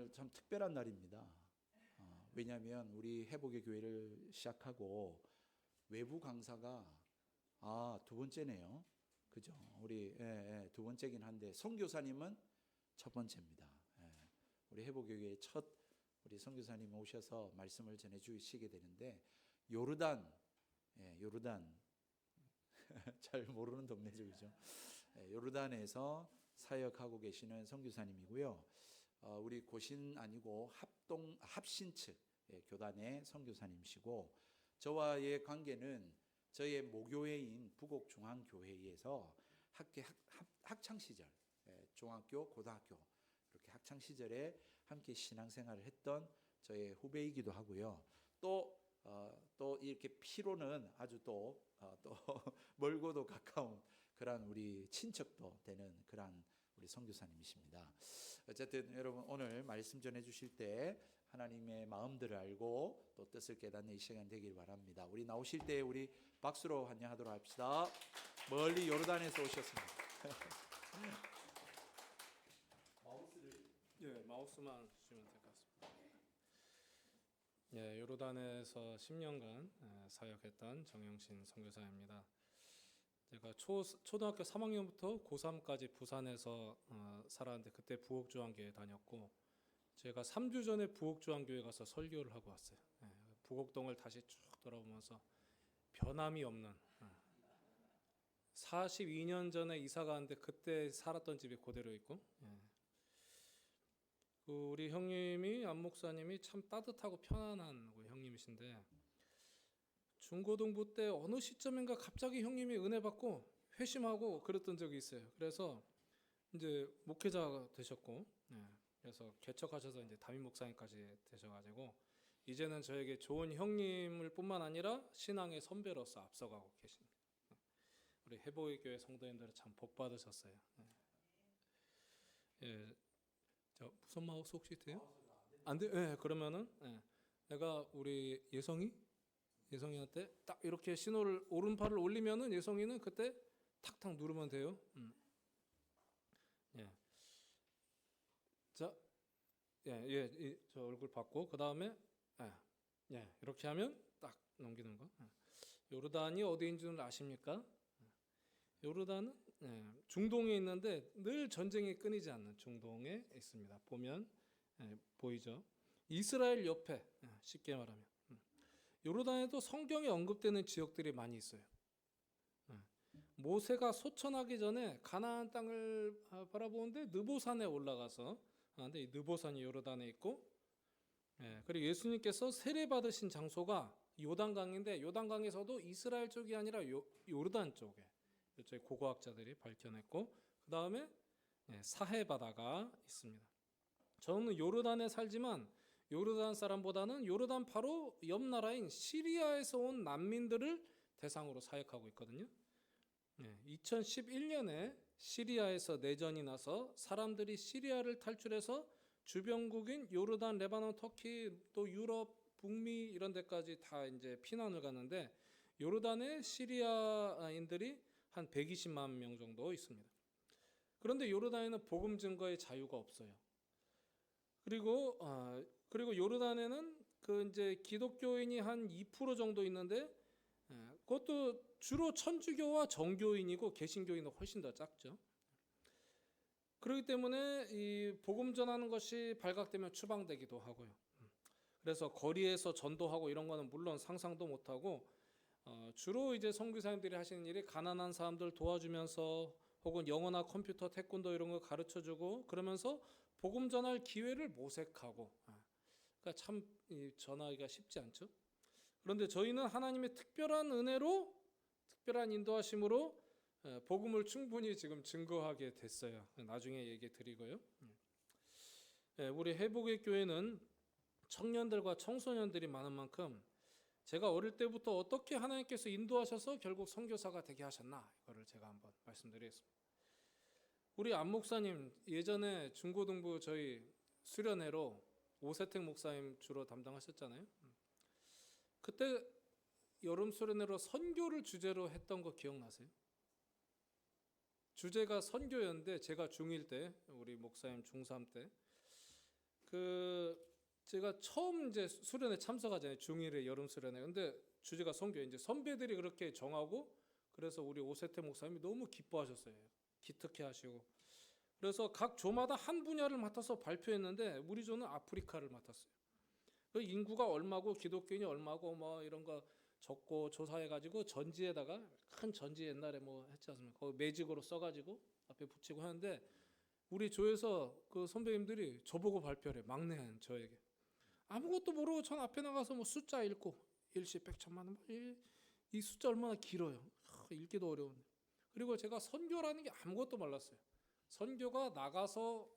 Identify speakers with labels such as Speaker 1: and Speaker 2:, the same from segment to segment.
Speaker 1: 오늘 참 특별한 날입니다. 왜냐하면 우리 회복의 교회를 시작하고 외부 강사가 두 번째네요. 그죠? 우리 두 번째긴 한데 선교사님은 첫 번째입니다. 우리 회복의 교회 첫 우리 선교사님 오셔서 말씀을 전해 주시게 되는데 요르단 잘 모르는 동네죠, 그죠? 요르단에서 사역하고 계시는 선교사님이고요. 우리 고신 아니고 합신 측 교단의 선교사님이시고 저와의 관계는 저의 모교회인 부곡중앙교회에서 학창 시절, 중학교, 고등학교 이렇게 학창 시절에 함께 신앙생활을 했던 저의 후배이기도 하고요. 또 이렇게 피로는 아주 또 멀고도 가까운 그런 우리 친척도 되는 그런 우리 선교사님이십니다. 어쨌든 여러분 오늘 말씀 전해 주실 때 하나님의 마음들을 알고 또 뜻을 깨닫는 이 시간 되길 바랍니다. 우리 나오실 때 우리 박수로 환영하도록 합시다. 멀리 요르단에서 오셨습니다.
Speaker 2: 마우스만 주시면 될 것 같습니다. 요르단에서 10년간 사역했던 정영신 선교사입니다. 제가 초등학교 3학년부터 고3까지 부산에서 살았는데 그때 부곡중앙교회 다녔고 제가 3주 전에 부곡중앙교회 가서 설교를 하고 왔어요. 부곡동을 다시 쭉 돌아보면서 변함이 없는 42년 전에 이사 가는데 그때 살았던 집이 그대로 있고 우리 형님이 안 목사님이 참 따뜻하고 편안한 형님이신데 중고등부 때 어느 시점인가 갑자기 형님이 은혜 받고 회심하고 그랬던 적이 있어요. 그래서 이제 목회자가 되셨고, 그래서 개척하셔서 이제 담임 목사님까지 되셔가지고 이제는 저에게 좋은 형님을 뿐만 아니라 신앙의 선배로서 앞서가고 계십니다. 우리 회복의 교회 성도님들은 참 복 받으셨어요. 저 무슨 마우스 혹시 돼요? 안 돼? 그러면은 내가 우리 예성이한테 딱 이렇게 신호를 오른팔을 올리면은 예성이는 그때 탁탁 누르면 돼요. 자, 저 얼굴 받고 그 다음에 이렇게 하면 딱 넘기는 거. 요르단이 어디인지는 아십니까? 요르단은 중동에 있는데 늘 전쟁이 끊이지 않는 중동에 있습니다. 보면 보이죠? 이스라엘 옆에 쉽게 말하면 요르단에도 성경에 언급되는 지역들이 많이 있어요. 모세가 소천하기 전에 가나안 땅을 바라보는데 느보산에 올라가서 근데 이 느보산이 요르단에 있고 그리고 예수님께서 세례 받으신 장소가 요단강인데 요단강에서도 이스라엘 쪽이 아니라 요르단 쪽에 저희 고고학자들이 밝혀냈고 그 다음에 사해 바다가 있습니다. 저는 요르단에 살지만 요르단 사람보다는 요르단 바로 옆 나라인 시리아에서 온 난민들을 대상으로 사역하고 있거든요. 2011년에 시리아에서 내전이 나서 사람들이 시리아를 탈출해서 주변국인 요르단, 레바논, 터키, 또 유럽, 북미 이런 데까지 다 이제 피난을 갔는데 요르단의 시리아인들이 한 120만 명 정도 있습니다. 그런데 요르단에는 복음 증거의 자유가 없어요. 그리고 요르단에는 그 이제 기독교인이 한 2% 정도 있는데 그것도 주로 천주교와 정교인이고 개신교인은 훨씬 더 작죠. 그렇기 때문에 이 복음 전하는 것이 발각되면 추방되기도 하고요. 그래서 거리에서 전도하고 이런 거는 물론 상상도 못하고 주로 이제 선교사님들이 하시는 일이 가난한 사람들 도와주면서 혹은 영어나 컴퓨터, 태권도 이런 거 가르쳐주고 그러면서 복음 전할 기회를 모색하고 그러니까 참 전하기가 쉽지 않죠. 그런데 저희는 하나님의 특별한 은혜로 특별한 인도하심으로 복음을 충분히 지금 증거하게 됐어요. 나중에 얘기 드리고요. 우리 회복의 교회는 청년들과 청소년들이 많은 만큼 제가 어릴 때부터 어떻게 하나님께서 인도하셔서 결국 선교사가 되게 하셨나 이거를 제가 한번 말씀드리겠습니다. 우리 안 목사님 예전에 중고등부 저희 수련회로 오세택 목사님 주로 담당하셨잖아요. 그때 여름 수련회로 선교를 주제로 했던 거 기억나세요? 주제가 선교였는데 제가 중1 때 우리 목사님 중3 때 제가 처음 이제 수련회 참석하잖아요. 중1의 여름 수련회. 근데 주제가 선교. 이제 선배들이 그렇게 정하고 그래서 우리 오세태 목사님이 너무 기뻐하셨어요. 기특해 하시고. 그래서 각 조마다 한 분야를 맡아서 발표했는데 우리 조는 아프리카를 맡았어요. 그 인구가 얼마고 기독교인이 얼마고 뭐 이런 거 적고 조사해 가지고 전지에다가 큰 전지 옛날에 뭐 했지 않습니까? 거기 매직으로 써 가지고 앞에 붙이고 하는데 우리 조에서 그 선배님들이 저보고 발표를 해. 막내한 저에게. 아무것도 모르고 전 앞에 나가서 뭐 숫자 읽고 일시 백천만 원. 이 숫자 얼마나 길어요. 읽기도 어려운데. 그리고 제가 선교라는 게 아무것도 몰랐어요. 선교가 나가서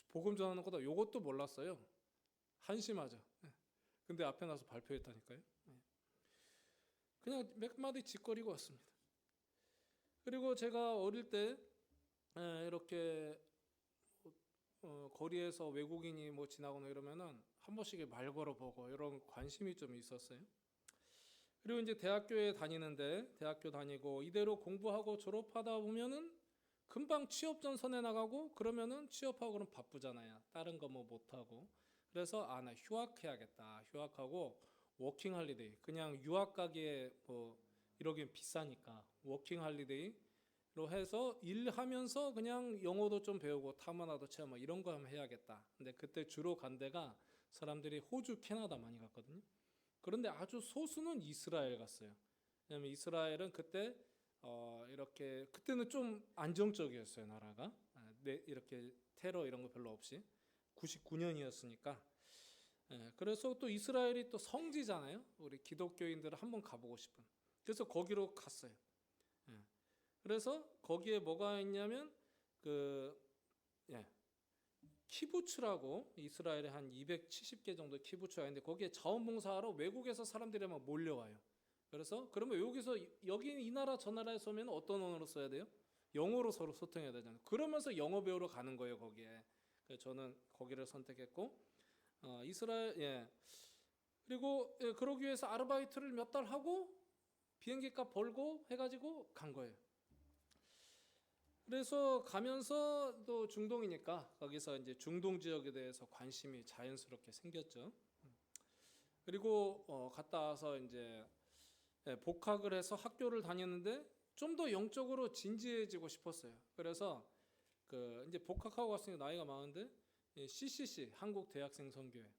Speaker 2: 복음 전하는 거다. 요것도 몰랐어요. 한심하죠. 근데 앞에 나서 발표했다니까요. 그냥 몇 마디 짓거리고 왔습니다. 그리고 제가 어릴 때 이렇게 거리에서 외국인이 뭐 지나거나 이러면은 한 번씩 말 걸어보고 이런 관심이 좀 있었어요. 그리고 이제 대학교에 다니는데 대학교 다니고 이대로 공부하고 졸업하다 보면은 금방 취업 전선에 나가고 그러면은 취업하고 그럼 바쁘잖아요. 다른 거 뭐 못하고. 그래서 나 휴학해야겠다. 휴학하고 워킹 할리데이. 그냥 유학 가기에 뭐 이러긴 비싸니까 워킹 할리데이로 해서 일하면서 그냥 영어도 좀 배우고 타마나도 체험 이런 거 하면 해야겠다. 근데 그때 주로 간 데가 사람들이 호주, 캐나다 많이 갔거든요. 그런데 아주 소수는 이스라엘 갔어요. 왜냐면 이스라엘은 그때 이렇게 그때는 좀 안정적이었어요 나라가. 이렇게 테러 이런 거 별로 없이 99년이었으니까. 그래서 또 이스라엘이 또 성지잖아요. 우리 기독교인들은 한번 가보고 싶은. 그래서 거기로 갔어요. 그래서 거기에 뭐가 있냐면 키부츠라고 이스라엘에 한 270개 정도 키부츠가 있는데 거기에 자원봉사하러 외국에서 사람들이 막 몰려와요. 그래서 그러면 여기서 여기 이 나라 저 나라에서 오면 어떤 언어로 써야 돼요? 영어로 서로 소통해야 되잖아요. 그러면서 영어 배우러 가는 거예요 거기에. 그래서 저는 거기를 선택했고 이스라엘 그리고 그러기 위해서 아르바이트를 몇 달 하고 비행기값 벌고 해가지고 간 거예요. 그래서 가면서 또 중동이니까 거기서 이제 중동 지역에 대해서 관심이 자연스럽게 생겼죠. 그리고 갔다 와서 이제 복학을 해서 학교를 다녔는데 좀 더 영적으로 진지해지고 싶었어요. 그래서 이제 복학하고 왔으니까 나이가 많은데 CCC 한국 대학생 선교회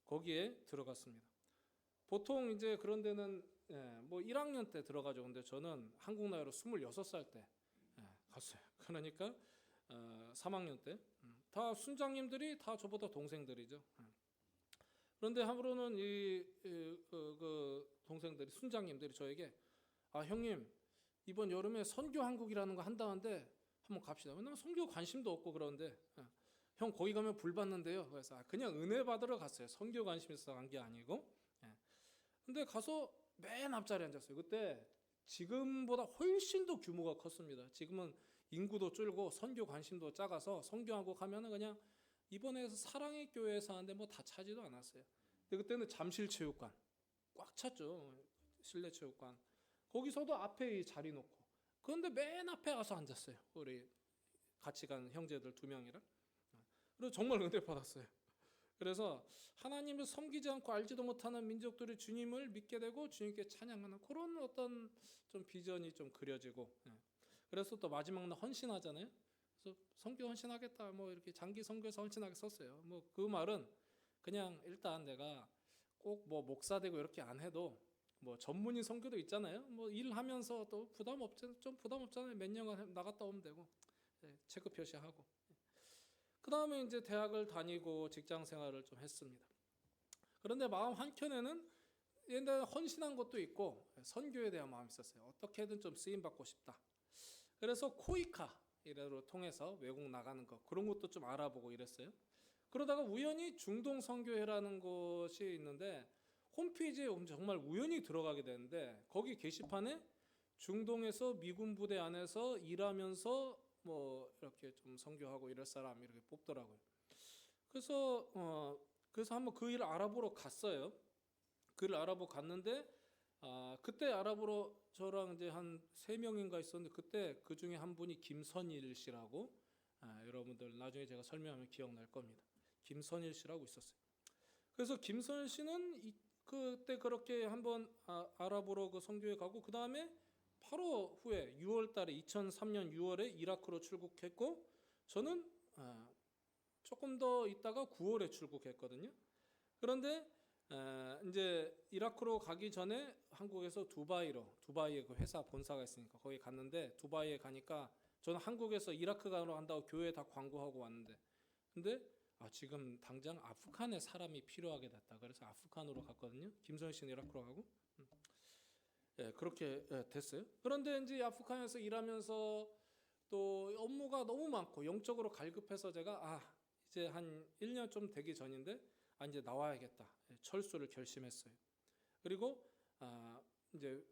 Speaker 2: 거기에 들어갔습니다. 보통 이제 그런 데는 뭐 1학년 때 들어가죠. 근데 저는 한국 나이로 26살 때 갔어요. 그러니까 3학년 때 다 순장님들이 다 저보다 동생들이죠. 그런데 함부로는 그 동생들이 순장님들이 저에게 형님 이번 여름에 선교 한국이라는 거 한다는데 한번 갑시다. 왜냐면 선교 관심도 없고 그런데 형 거기 가면 불 받는데요. 그래서 그냥 은혜 받으러 갔어요. 선교 관심 있어서 간 게 아니고. 근데 가서 맨 앞자리에 앉았어요. 그때 지금보다 훨씬 더 규모가 컸습니다. 지금은 인구도 줄고 선교 관심도 작아서 선교하고 가면은 그냥 이번에 사랑의 교회에서 하는데 뭐 다 차지도 않았어요. 근데 그때는 잠실체육관 꽉 찼죠. 실내 체육관. 거기서도 앞에 자리 놓고. 그런데 맨 앞에 가서 앉았어요. 우리 같이 간 형제들 2명이랑. 그래서 정말 은혜 받았어요. 그래서 하나님을 섬기지 않고 알지도 못하는 민족들이 주님을 믿게 되고 주님께 찬양하는 그런 어떤 좀 비전이 좀 그려지고. 그래서 또 마지막 날 헌신하잖아요. 그래서 선교 헌신하겠다 뭐 이렇게 장기 선교에서 헌신하게 썼어요. 뭐 그 말은 그냥 일단 내가 꼭 뭐 목사 되고 이렇게 안 해도 뭐 전문인 선교도 있잖아요. 뭐 일하면서 또 부담 없잖아요. 몇 년간 나갔다 오면 되고 체크 표시하고. 그 다음에 이제 대학을 다니고 직장 생활을 좀 했습니다. 그런데 마음 한켠에는 옛날에 헌신한 것도 있고 선교에 대한 마음이 있었어요. 어떻게든 좀 쓰임 받고 싶다. 그래서 코이카 이래로 통해서 외국 나가는 거 그런 것도 좀 알아보고 이랬어요. 그러다가 우연히 중동 선교회라는 곳이 있는데 홈페이지에 정말 우연히 들어가게 되는데 거기 게시판에 중동에서 미군 부대 안에서 일하면서 뭐 이렇게 좀 선교하고 이럴 사람 이렇게 뽑더라고요. 그래서 한번 그 일을 알아보러 갔어요. 그를 알아보러 갔는데 그때 알아보러 저랑 이제 한 3명인가 있었는데 그때 그 중에 한 분이 김선일 씨라고 여러분들 나중에 제가 설명하면 기억날 겁니다. 김선일 씨라고 있었어요. 그래서 김선일 씨는 그때 그렇게 한번 아랍으로 그 선교에 가고 그 다음에 바로 후에 6월달에 2003년 6월에 이라크로 출국했고 저는 조금 더 있다가 9월에 출국했거든요. 그런데 이제 이라크로 가기 전에 한국에서 두바이에 그 회사 본사가 있으니까 거기 갔는데 두바이에 가니까 저는 한국에서 이라크 가러 간다고 교회에 다 광고하고 왔는데 근데 지금 당장 아프간에 사람이 필요하게 됐다. 그래서 아프간으로 갔거든요. 김선일 씨는 이라크로 가고 그렇게 됐어요. 그런데 이제 아프간에서 일하면서 또 업무가 너무 많고 영적으로 갈급해서 제가 이제 한 1년 좀 되기 전인데 이제 나와야겠다. 철수를 결심했어요. 그리고 이제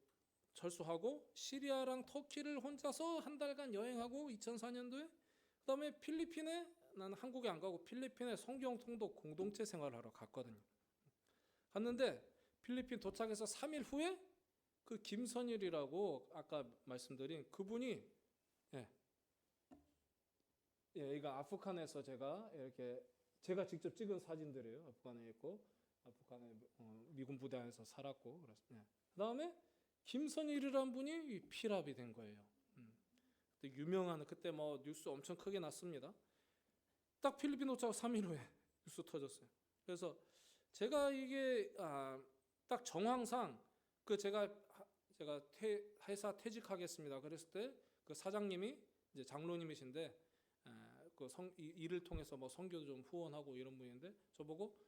Speaker 2: 철수하고 시리아랑 터키를 혼자서 한 달간 여행하고 2004년도에 그다음에 필리핀에 나는 한국에 안 가고 필리핀에 성경 통독 공동체 생활하러 갔거든요. 갔는데 필리핀 도착해서 3일 후에 그 김선일이라고 아까 말씀드린 그분이 이거 아프간에서 제가 직접 찍은 사진들이에요. 아프간에 있고 아프간에 미군 부대 안에서 살았고 그다음에 김선일이란 분이 피랍이 된 거예요. 유명한 그때 뭐 뉴스 엄청 크게 났습니다. 딱 필리핀 도착 3일 후에 뉴스 터졌어요. 그래서 제가 이게 딱 정황상 제가 회사 퇴직하겠습니다. 그랬을 때 그 사장님이 이제 장로님이신데 일을 통해서 뭐 선교도 좀 후원하고 이런 분인데 저보고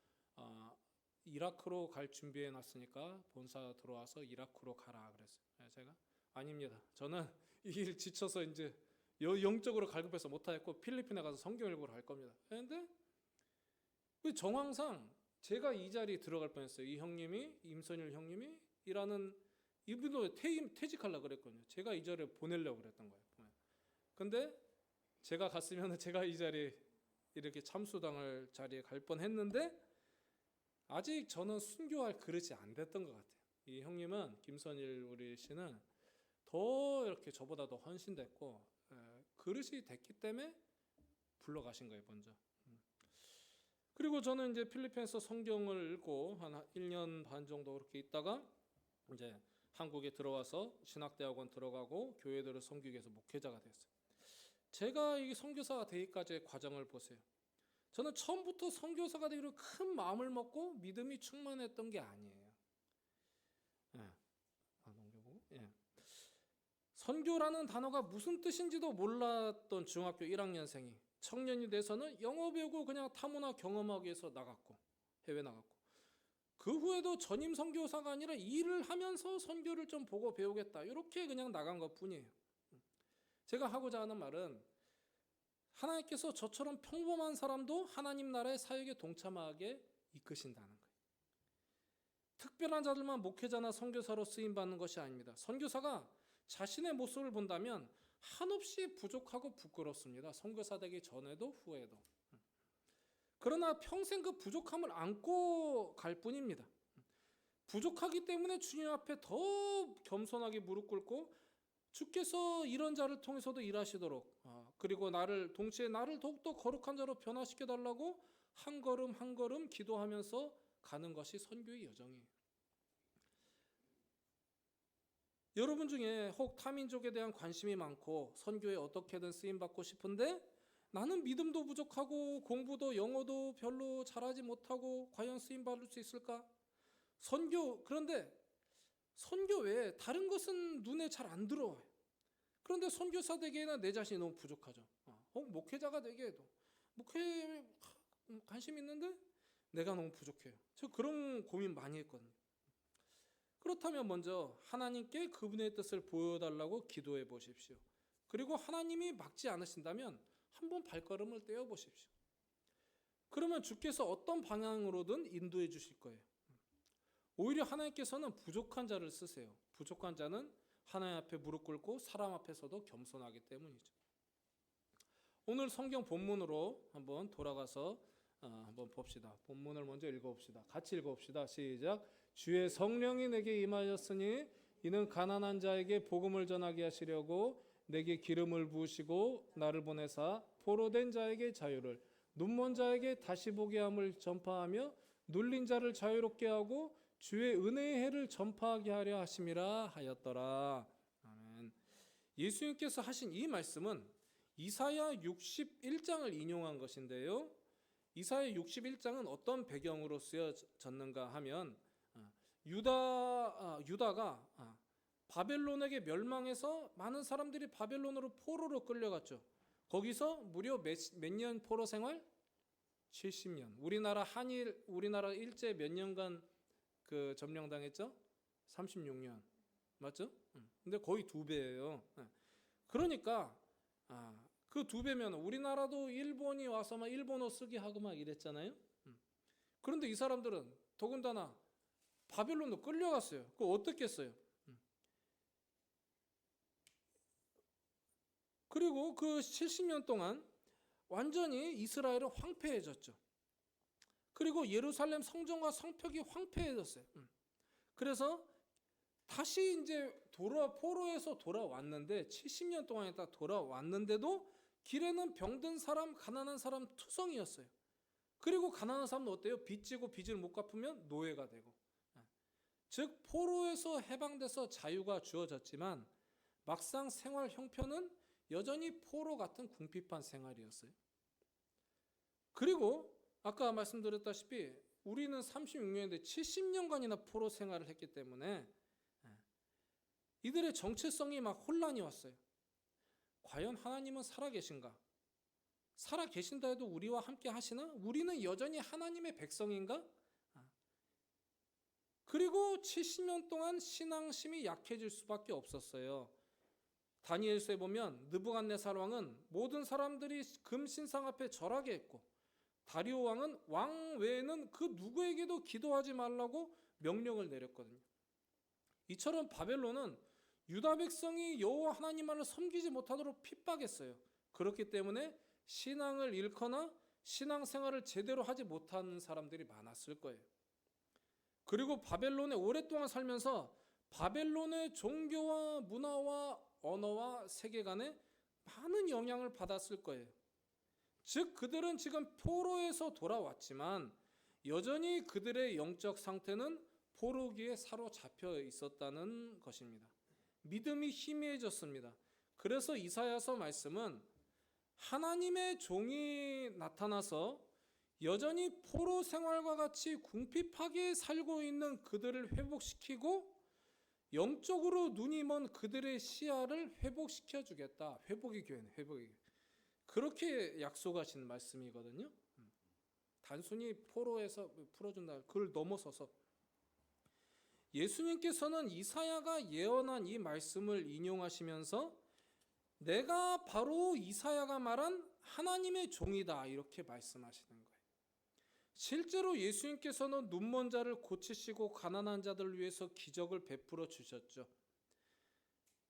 Speaker 2: 이라크로 갈 준비해 놨으니까 본사 들어와서 이라크로 가라 그랬어요. 제가 아닙니다. 저는 이 일 지쳐서 이제 영적으로 갈급해서 못하겠고 필리핀에 가서 성경 읽으러 갈 겁니다. 그런데 정황상 제가 이 자리에 들어갈 뻔했어요. 이 형님이 임선일 형님이 일하는 이분도 퇴직하려고 그랬거든요. 제가 이 자리에 보내려고 그랬던 거예요. 근데 제가 갔으면 제가 이 자리에 이렇게 참수당할 자리에 갈 뻔했는데 아직 저는 순교할 그릇이 안 됐던 것 같아요. 이 형님은 김선일 우리 씨는 더 이렇게 저보다 더 헌신됐고 그릇이 됐기 때문에 불러가신 거예요 먼저. 그리고 저는 이제 필리핀에서 성경을 읽고 한 1년 반 정도 그렇게 있다가 이제 한국에 들어와서 신학대학원 들어가고 교회들을 섬기기 위해서 목회자가 됐어요. 제가 이 선교사가 되기까지의 과정을 보세요. 저는 처음부터 선교사가 되기로 큰 마음을 먹고 믿음이 충만했던 게 아니에요. 넘겨보고. 선교라는 단어가 무슨 뜻인지도 몰랐던 중학교 1학년생이 청년이 돼서는 영어 배우고 그냥 타문화 경험하기 위해서 나갔고 해외 나갔고 그 후에도 전임 선교사가 아니라 일을 하면서 선교를 좀 보고 배우겠다 이렇게 그냥 나간 것뿐이에요. 제가 하고자 하는 말은 하나님께서 저처럼 평범한 사람도 하나님 나라의 사역에 동참하게 이끄신다는 거예요. 특별한 자들만 목회자나 선교사로 쓰임받는 것이 아닙니다. 선교사가 자신의 모습을 본다면 한없이 부족하고 부끄럽습니다. 선교사 되기 전에도 후에도. 그러나 평생 그 부족함을 안고 갈 뿐입니다. 부족하기 때문에 주님 앞에 더 겸손하게 무릎 꿇고 주께서 이런 자를 통해서도 일하시도록 그리고 동시에 나를 더욱더 거룩한 자로 변화시켜 달라고 한 걸음 한 걸음 기도하면서 가는 것이 선교의 여정이에요. 여러분 중에 혹 타민족에 대한 관심이 많고 선교에 어떻게든 쓰임받고 싶은데 나는 믿음도 부족하고 공부도 영어도 별로 잘하지 못하고 과연 쓰임받을 수 있을까? 그런데 선교 외에 다른 것은 눈에 잘 안 들어와요. 그런데 선교사 되기에는 내 자신이 너무 부족하죠. 혹 목회자가 되기에도 목회에 관심 있는데 내가 너무 부족해요. 저 그런 고민 많이 했거든요. 그렇다면 먼저 하나님께 그분의 뜻을 보여달라고 기도해 보십시오. 그리고 하나님이 막지 않으신다면 한번 발걸음을 떼어 보십시오. 그러면 주께서 어떤 방향으로든 인도해 주실 거예요. 오히려 하나님께서는 부족한 자를 쓰세요. 부족한 자는 하나님 앞에 무릎 꿇고 사람 앞에서도 겸손하기 때문이죠. 오늘 성경 본문으로 한번 돌아가서 한번 봅시다. 본문을 먼저 읽어봅시다. 같이 읽어봅시다. 시작. 주의 성령이 내게 임하였으니 이는 가난한 자에게 복음을 전하게 하시려고 내게 기름을 부으시고 나를 보내사 포로된 자에게 자유를 눈먼 자에게 다시 보게 함을 전파하며 눌린 자를 자유롭게 하고 주의 은혜의 해를 전파하게 하려 하심이라 하였더라. 아멘. 예수님께서 하신 이 말씀은 이사야 61장을 인용한 것인데요. 이사야 61장은 어떤 배경으로 쓰여졌는가 하면 유다가 바벨론에게 멸망해서 많은 사람들이 바벨론으로 포로로 끌려갔죠. 거기서 무려 몇 년 포로 생활? 70년. 우리나라 일제 몇 년간 그 점령당했죠? 36년. 맞죠? 근데 거의 2배예요. 그러니까 그 2배면 우리나라도 일본이 와서 막 일본어 쓰게 하고 막 이랬잖아요. 그런데 이 사람들은 더군다나 바벨론도 끌려갔어요. 그거 어떻게 했어요? 그리고 그 70년 동안 완전히 이스라엘은 황폐해졌죠. 그리고 예루살렘 성전과 성벽이 황폐해졌어요. 그래서 다시 이제 포로에서 돌아왔는데 70년 동안 있다 돌아왔는데도 길에는 병든 사람, 가난한 사람 투성이었어요. 그리고 가난한 사람은 어때요? 빚지고 빚을 못 갚으면 노예가 되고. 즉 포로에서 해방돼서 자유가 주어졌지만 막상 생활 형편은 여전히 포로 같은 궁핍한 생활이었어요. 그리고 아까 말씀드렸다시피 우리는 36년인데 70년간이나 포로 생활을 했기 때문에 이들의 정체성이 막 혼란이 왔어요. 과연 하나님은 살아계신가? 살아계신다 해도 우리와 함께 하시나? 우리는 여전히 하나님의 백성인가? 그리고 70년 동안 신앙심이 약해질 수밖에 없었어요. 다니엘서에 보면 느부갓네살 왕은 모든 사람들이 금신상 앞에 절하게 했고 다리오 왕은 왕 외에는 그 누구에게도 기도하지 말라고 명령을 내렸거든요. 이처럼 바벨론은 유다 백성이 여호와 하나님만을 섬기지 못하도록 핍박했어요. 그렇기 때문에 신앙을 잃거나 신앙생활을 제대로 하지 못한 사람들이 많았을 거예요. 그리고 바벨론에 오랫동안 살면서 바벨론의 종교와 문화와 언어와 세계관에 많은 영향을 받았을 거예요. 즉 그들은 지금 포로에서 돌아왔지만 여전히 그들의 영적 상태는 포로기에 사로잡혀 있었다는 것입니다. 믿음이 희미해졌습니다. 그래서 이사야서 말씀은 하나님의 종이 나타나서 여전히 포로 생활과 같이 궁핍하게 살고 있는 그들을 회복시키고 영적으로 눈이 먼 그들의 시야를 회복시켜 주겠다. 회복의 교회는 회복의 교회. 그렇게 약속하신 말씀이거든요. 단순히 포로에서 풀어준다. 그걸 넘어서서 예수님께서는 이사야가 예언한 이 말씀을 인용하시면서 내가 바로 이사야가 말한 하나님의 종이다 이렇게 말씀하시는 거예요. 실제로 예수님께서는 눈먼 자를 고치시고 가난한 자들을 위해서 기적을 베풀어 주셨죠.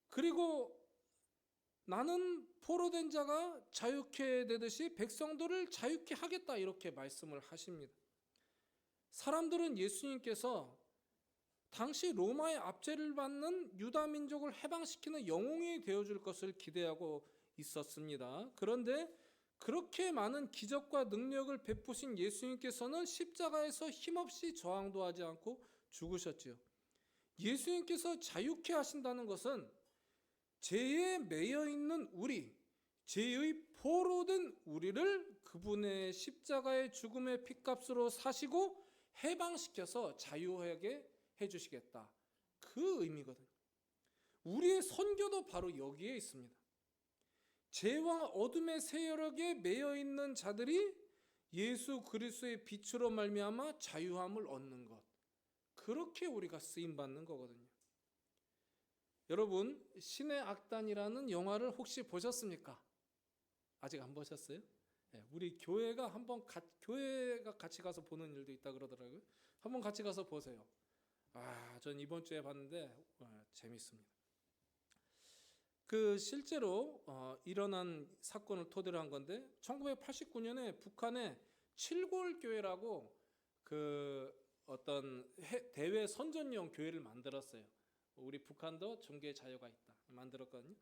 Speaker 2: 그리고 나는 포로된 자가 자유케 되듯이 백성들을 자유케 하겠다 이렇게 말씀을 하십니다. 사람들은 예수님께서 당시 로마의 압제를 받는 유다 민족을 해방시키는 영웅이 되어줄 것을 기대하고 있었습니다. 그런데 그렇게 많은 기적과 능력을 베푸신 예수님께서는 십자가에서 힘없이 저항도 하지 않고 죽으셨지요. 예수님께서 자유케 하신다는 것은 죄에 매여 있는 우리, 죄의 포로된 우리를 그분의 십자가의 죽음의 핏값으로 사시고 해방시켜서 자유하게 해주시겠다. 그 의미거든요. 우리의 선교도 바로 여기에 있습니다. 죄와 어둠의 세력에 매여 있는 자들이 예수 그리스도의 빛으로 말미암아 자유함을 얻는 것. 그렇게 우리가 쓰임 받는 거거든요. 여러분, 신의 악단이라는 영화를 혹시 보셨습니까? 아직 안 보셨어요? 네, 우리 교회가 교회가 같이 가서 보는 일도 있다 그러더라고요. 한번 같이 가서 보세요. 전 이번 주에 봤는데 재밌습니다. 실제로 일어난 사건을 토대로 한 건데 1989년에 북한의 칠골교회라고 어떤 대외 선전용 교회를 만들었어요. 우리 북한도 종교의 자유가 있다 만들었거든요.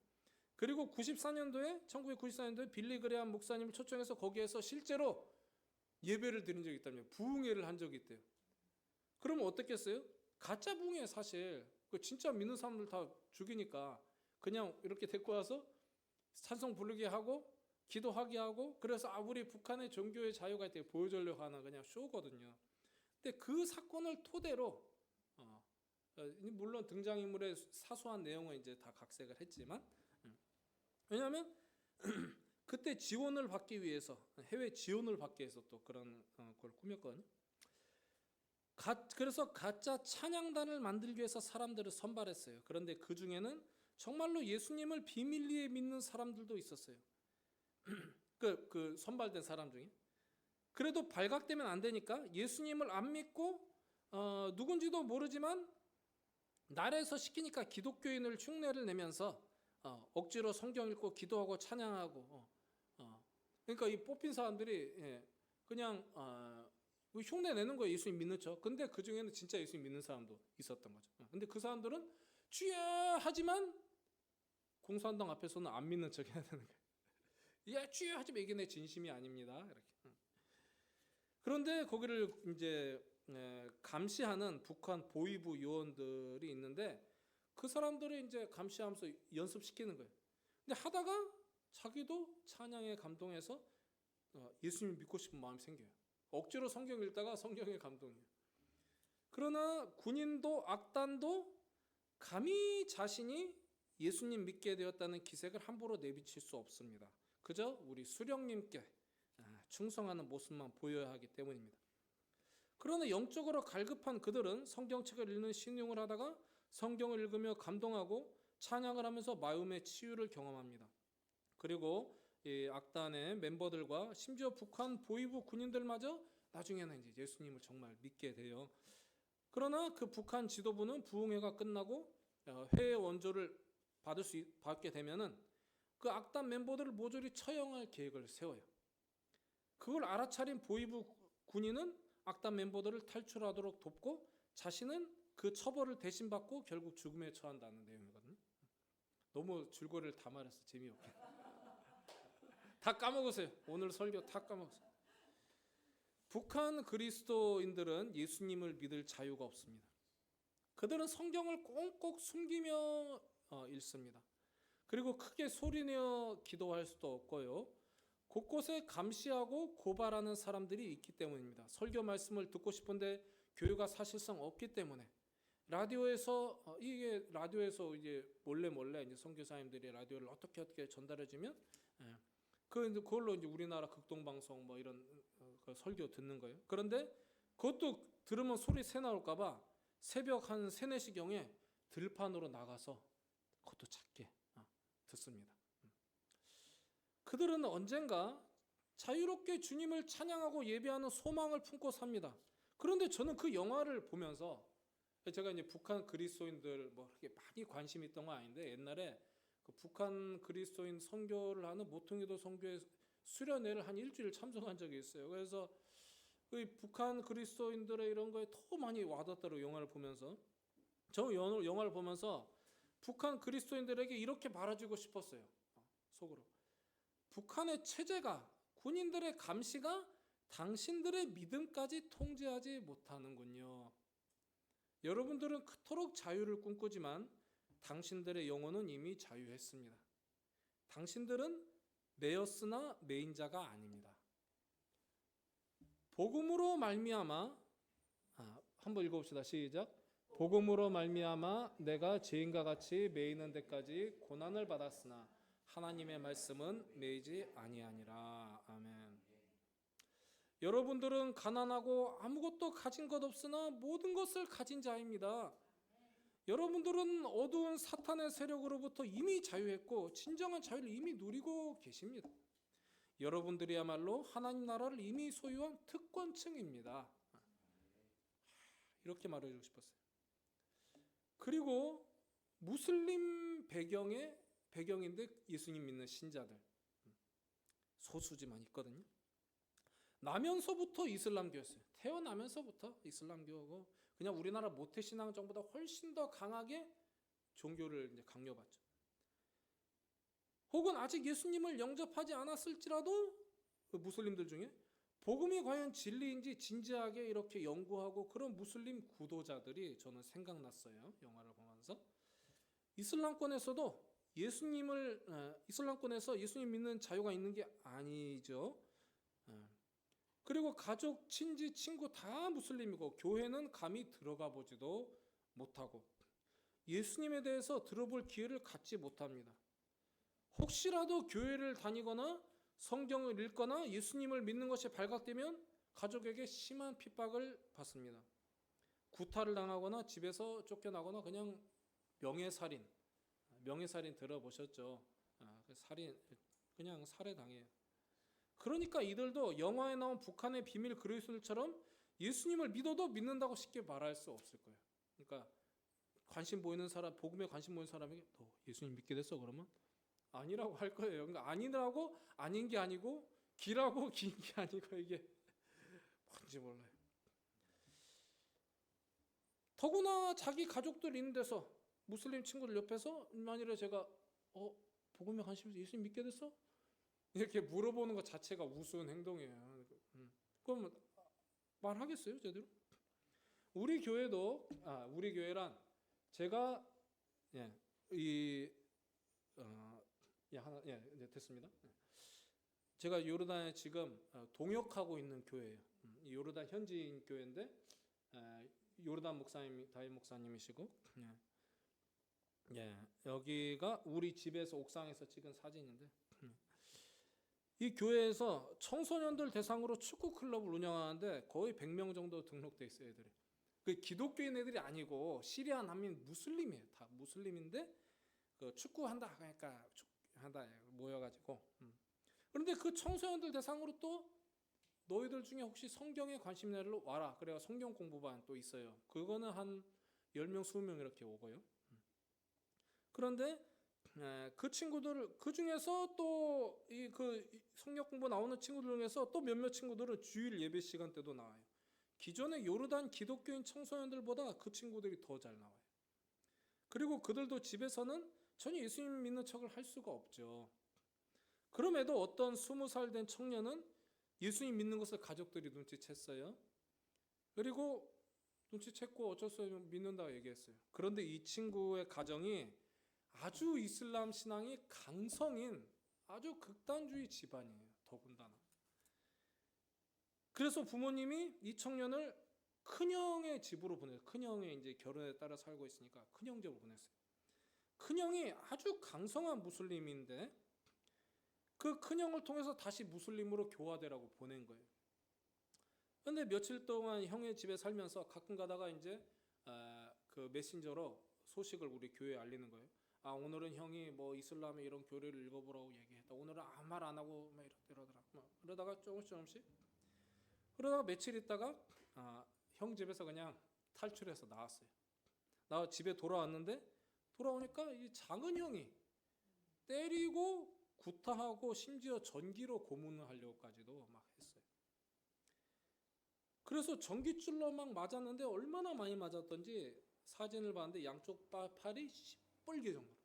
Speaker 2: 그리고 1994년도에 빌리 그레함 목사님을 초청해서 거기에서 실제로 예배를 드린 적이 있다면 부흥회를 한 적이 있대요. 그러면 어떻겠어요? 가짜 부흥회 사실 그 진짜 믿는 사람들 다 죽이니까 그냥 이렇게 데리고 와서 찬송 부르게 하고 기도하게 하고 그래서 우리 북한의 종교의 자유가 있대 보여주려고 하는 그냥 쇼거든요. 근데 그 사건을 토대로 물론 등장인물의 사소한 내용은 이제 다 각색을 했지만 왜냐하면 그때 지원을 받기 위해서 해외 지원을 받기 위해서 또 그런 걸 꾸몄거든요. 그래서 가짜 찬양단을 만들기 위해서 사람들을 선발했어요. 그런데 그 중에는 정말로 예수님을 비밀리에 믿는 사람들도 있었어요. 그 선발된 사람 중에. 그래도 발각되면 안 되니까 예수님을 안 믿고 누군지도 모르지만 나라에서 시키니까 기독교인을 흉내를 내면서 억지로 성경 읽고 기도하고 찬양하고 그러니까 이 뽑힌 사람들이 그냥 흉내 내는 거예요. 예수님 믿는 척. 근데 그 중에는 진짜 예수님 믿는 사람도 있었던 거죠. 근데 그 사람들은 주여 하지만 공산당 앞에서는 안 믿는 척 해야 되는 거예요. 야 주여 하지만 이게 내 진심이 아닙니다. 이렇게. 그런데 거기를 이제 감시하는 북한 보위부 요원들이 있는데 그 사람들을 이제 감시하면서 연습시키는 거예요. 근데 하다가 자기도 찬양에 감동해서 예수님 믿고 싶은 마음이 생겨요. 억지로 성경 읽다가 성경에 감동해요. 그러나 군인도 악단도 감히 자신이 예수님 믿게 되었다는 기색을 함부로 내비칠 수 없습니다. 그저 우리 수령님께 충성하는 모습만 보여야 하기 때문입니다. 그러나 영적으로 갈급한 그들은 성경책을 읽는 신용을 하다가 성경을 읽으며 감동하고 찬양을 하면서 마음의 치유를 경험합니다. 그리고 이 악단의 멤버들과 심지어 북한 보위부 군인들마저 나중에는 이제 예수님을 정말 믿게 돼요. 그러나 그 북한 지도부는 부흥회가 끝나고 회의 원조를 받게 되면은 그 악단 멤버들을 모조리 처형할 계획을 세워요. 그걸 알아차린 보위부 군인은 악단 멤버들을 탈출하도록 돕고 자신은 그 처벌을 대신 받고 결국 죽음에 처한다는 내용이거든요. 너무 줄거리를 다 말해서 재미없게. 다 까먹으세요. 오늘 설교 다 까먹으세요. 북한 그리스도인들은 예수님을 믿을 자유가 없습니다. 그들은 성경을 꽁꽁 숨기며 읽습니다. 그리고 크게 소리내어 기도할 수도 없고요. 곳곳에 감시하고 고발하는 사람들이 있기 때문입니다. 설교 말씀을 듣고 싶은데 교회가 사실상 없기 때문에 라디오에서 이제 몰래 이제 선교사님들이 라디오를 어떻게 전달해주면 그걸로 이제 우리나라 극동방송 뭐 이런 그 설교 듣는 거예요. 그런데 그것도 들으면 소리 새 나올까봐 새벽 한 3, 4시경에 들판으로 나가서 그것도 작게 듣습니다. 그들은 언젠가 자유롭게 주님을 찬양하고 예배하는 소망을 품고 삽니다. 그런데 저는 그 영화를 보면서 제가 이제 북한 그리스도인들 뭐 그렇게 많이 관심 있던 건 아닌데 옛날에 그 북한 그리스도인 선교를 하는 모퉁이도 선교회 수련회를 한 일주일 참석한 적이 있어요. 그래서 그 북한 그리스도인들의 이런 거에 더 많이 와닿더라고요. 영화를 보면서. 저 영화를 보면서 북한 그리스도인들에게 이렇게 말해주고 싶었어요. 속으로. 북한의 체제가 군인들의 감시가 당신들의 믿음까지 통제하지 못하는군요. 여러분들은 그토록 자유를 꿈꾸지만 당신들의 영혼은 이미 자유했습니다. 당신들은 메였으나 메인자가 아닙니다. 복음으로 말미암아 한번 읽어봅시다. 시작. 복음으로 말미암아 내가 죄인과 같이 메이는 데까지 고난을 받았으나 하나님의 말씀은 메이지 아니하니라. 아멘. 여러분들은 가난하고 아무것도 가진 것 없으나 모든 것을 가진 자입니다. 여러분들은 어두운 사탄의 세력으로부터 이미 자유했고 진정한 자유를 이미 누리고 계십니다. 여러분들이야말로 하나님 나라를 이미 소유한 특권층입니다. 이렇게 말해주고 싶었어요. 그리고 무슬림 배경인데 예수님 믿는 신자들 소수지만 있거든요. 나면서부터 이슬람교였어요. 태어나면서부터 이슬람교고 그냥 우리나라 모태신앙정보다 훨씬 더 강하게 종교를 이제 강요받죠. 혹은 아직 예수님을 영접하지 않았을지라도 그 무슬림들 중에 복음이 과연 진리인지 진지하게 이렇게 연구하고 그런 무슬림 구도자들이 저는 생각났어요. 영화를 보면서. 이슬람권에서도 이슬람권에서 예수님 믿는 자유가 있는 게 아니죠. 그리고 가족, 친지, 친구 다 무슬림이고 교회는 감히 들어가 보지도 못하고 예수님에 대해서 들어볼 기회를 갖지 못합니다. 혹시라도 교회를 다니거나 성경을 읽거나 예수님을 믿는 것이 발각되면 가족에게 심한 핍박을 받습니다. 구타를 당하거나 집에서 쫓겨나거나 그냥 명예살인 들어보셨죠? 살인, 그냥 살해당해요. 그러니까 이들도 영화에 나온 북한의 비밀 그리스도들처럼 예수님을 믿어도 믿는다고 쉽게 말할 수 없을 거예요. 그러니까 관심 보이는 사람, 복음에 관심 보이는 사람에게 너 예수님 믿게 됐어? 그러면 아니라고 할 거예요. 그러니까 아니라고 아닌 게 아니고 기라고 긴 게 아니고 이게 뭔지 몰라요. 더구나 자기 가족들 있는 데서 무슬림 친구들 옆에서 만일에 제가 복음에 관심 있어 예수님 믿게 됐어? 이렇게 물어보는 것 자체가 우스운 행동이에요. 그럼 말하겠어요, 제대로? 우리 교회란 제가 이제 됐습니다. 제가 요르단에 지금 동역하고 있는 교회예요. 요르단 현지인 교회인데 요르단 목사님, 다윗 목사님이시고, 여기가 우리 집에서 옥상에서 찍은 사진인데, 이 교회에서 청소년들 대상으로 축구 클럽을 운영하는데 거의 100명 정도 등록돼 있어요, 애들이. 그 기독교인 애들이 아니고 시리아 난민 무슬림이에요. 다 무슬림인데 그 축구한다 그러니까 한다 모여가지고. 그런데 그 청소년들 대상으로 또 너희들 중에 혹시 성경에 관심 있는 애들로 와라. 그래야 성경 공부반 또 있어요. 그거는 한 10명, 20명 이렇게 오고요. 그런데 그 친구들 그 중에서 또 그 성경 공부 나오는 친구들 중에서 또 몇몇 친구들은 주일 예배 시간 때도 나와요. 기존의 요르단 기독교인 청소년들보다 그 친구들이 더 잘 나와요. 그리고 그들도 집에서는 전혀 예수님 믿는 척을 할 수가 없죠. 그럼에도 어떤 20살 된 청년은 예수님 믿는 것을 가족들이 눈치챘어요. 그리고 눈치챘고 어쩔 수 없이 믿는다고 얘기했어요. 그런데 이 친구의 가정이 아주 이슬람 신앙이 강성인 아주 극단주의 집안이에요. 더군다나. 그래서 부모님이 이 청년을 큰형의 집으로 보냈어요. 큰형의 이제 결혼에 따라 살고 있으니까 큰형 집으로 보냈어요. 큰형이 아주 강성한 무슬림인데 그 큰형을 통해서 다시 무슬림으로 교화되라고 보낸 거예요. 그런데 며칠 동안 형의 집에 살면서 가끔 가다가 이제 그 메신저로 소식을 우리 교회에 알리는 거예요. 오늘은 형이 뭐 이슬람의 이런 교리를 읽어보라고 얘기했다. 오늘은 아무 말 안 하고 막 이러더라. 그러다가 조금씩 그러다가 며칠 있다가 형 집에서 그냥 탈출해서 나왔어요. 나 집에 돌아왔는데 돌아오니까 이 작은 형이 때리고 구타하고 심지어 전기로 고문을 하려고까지도 막 했어요. 그래서 전기줄로 막 맞았는데 얼마나 많이 맞았던지 사진을 봤는데 양쪽 팔이 시뻘게 정도로.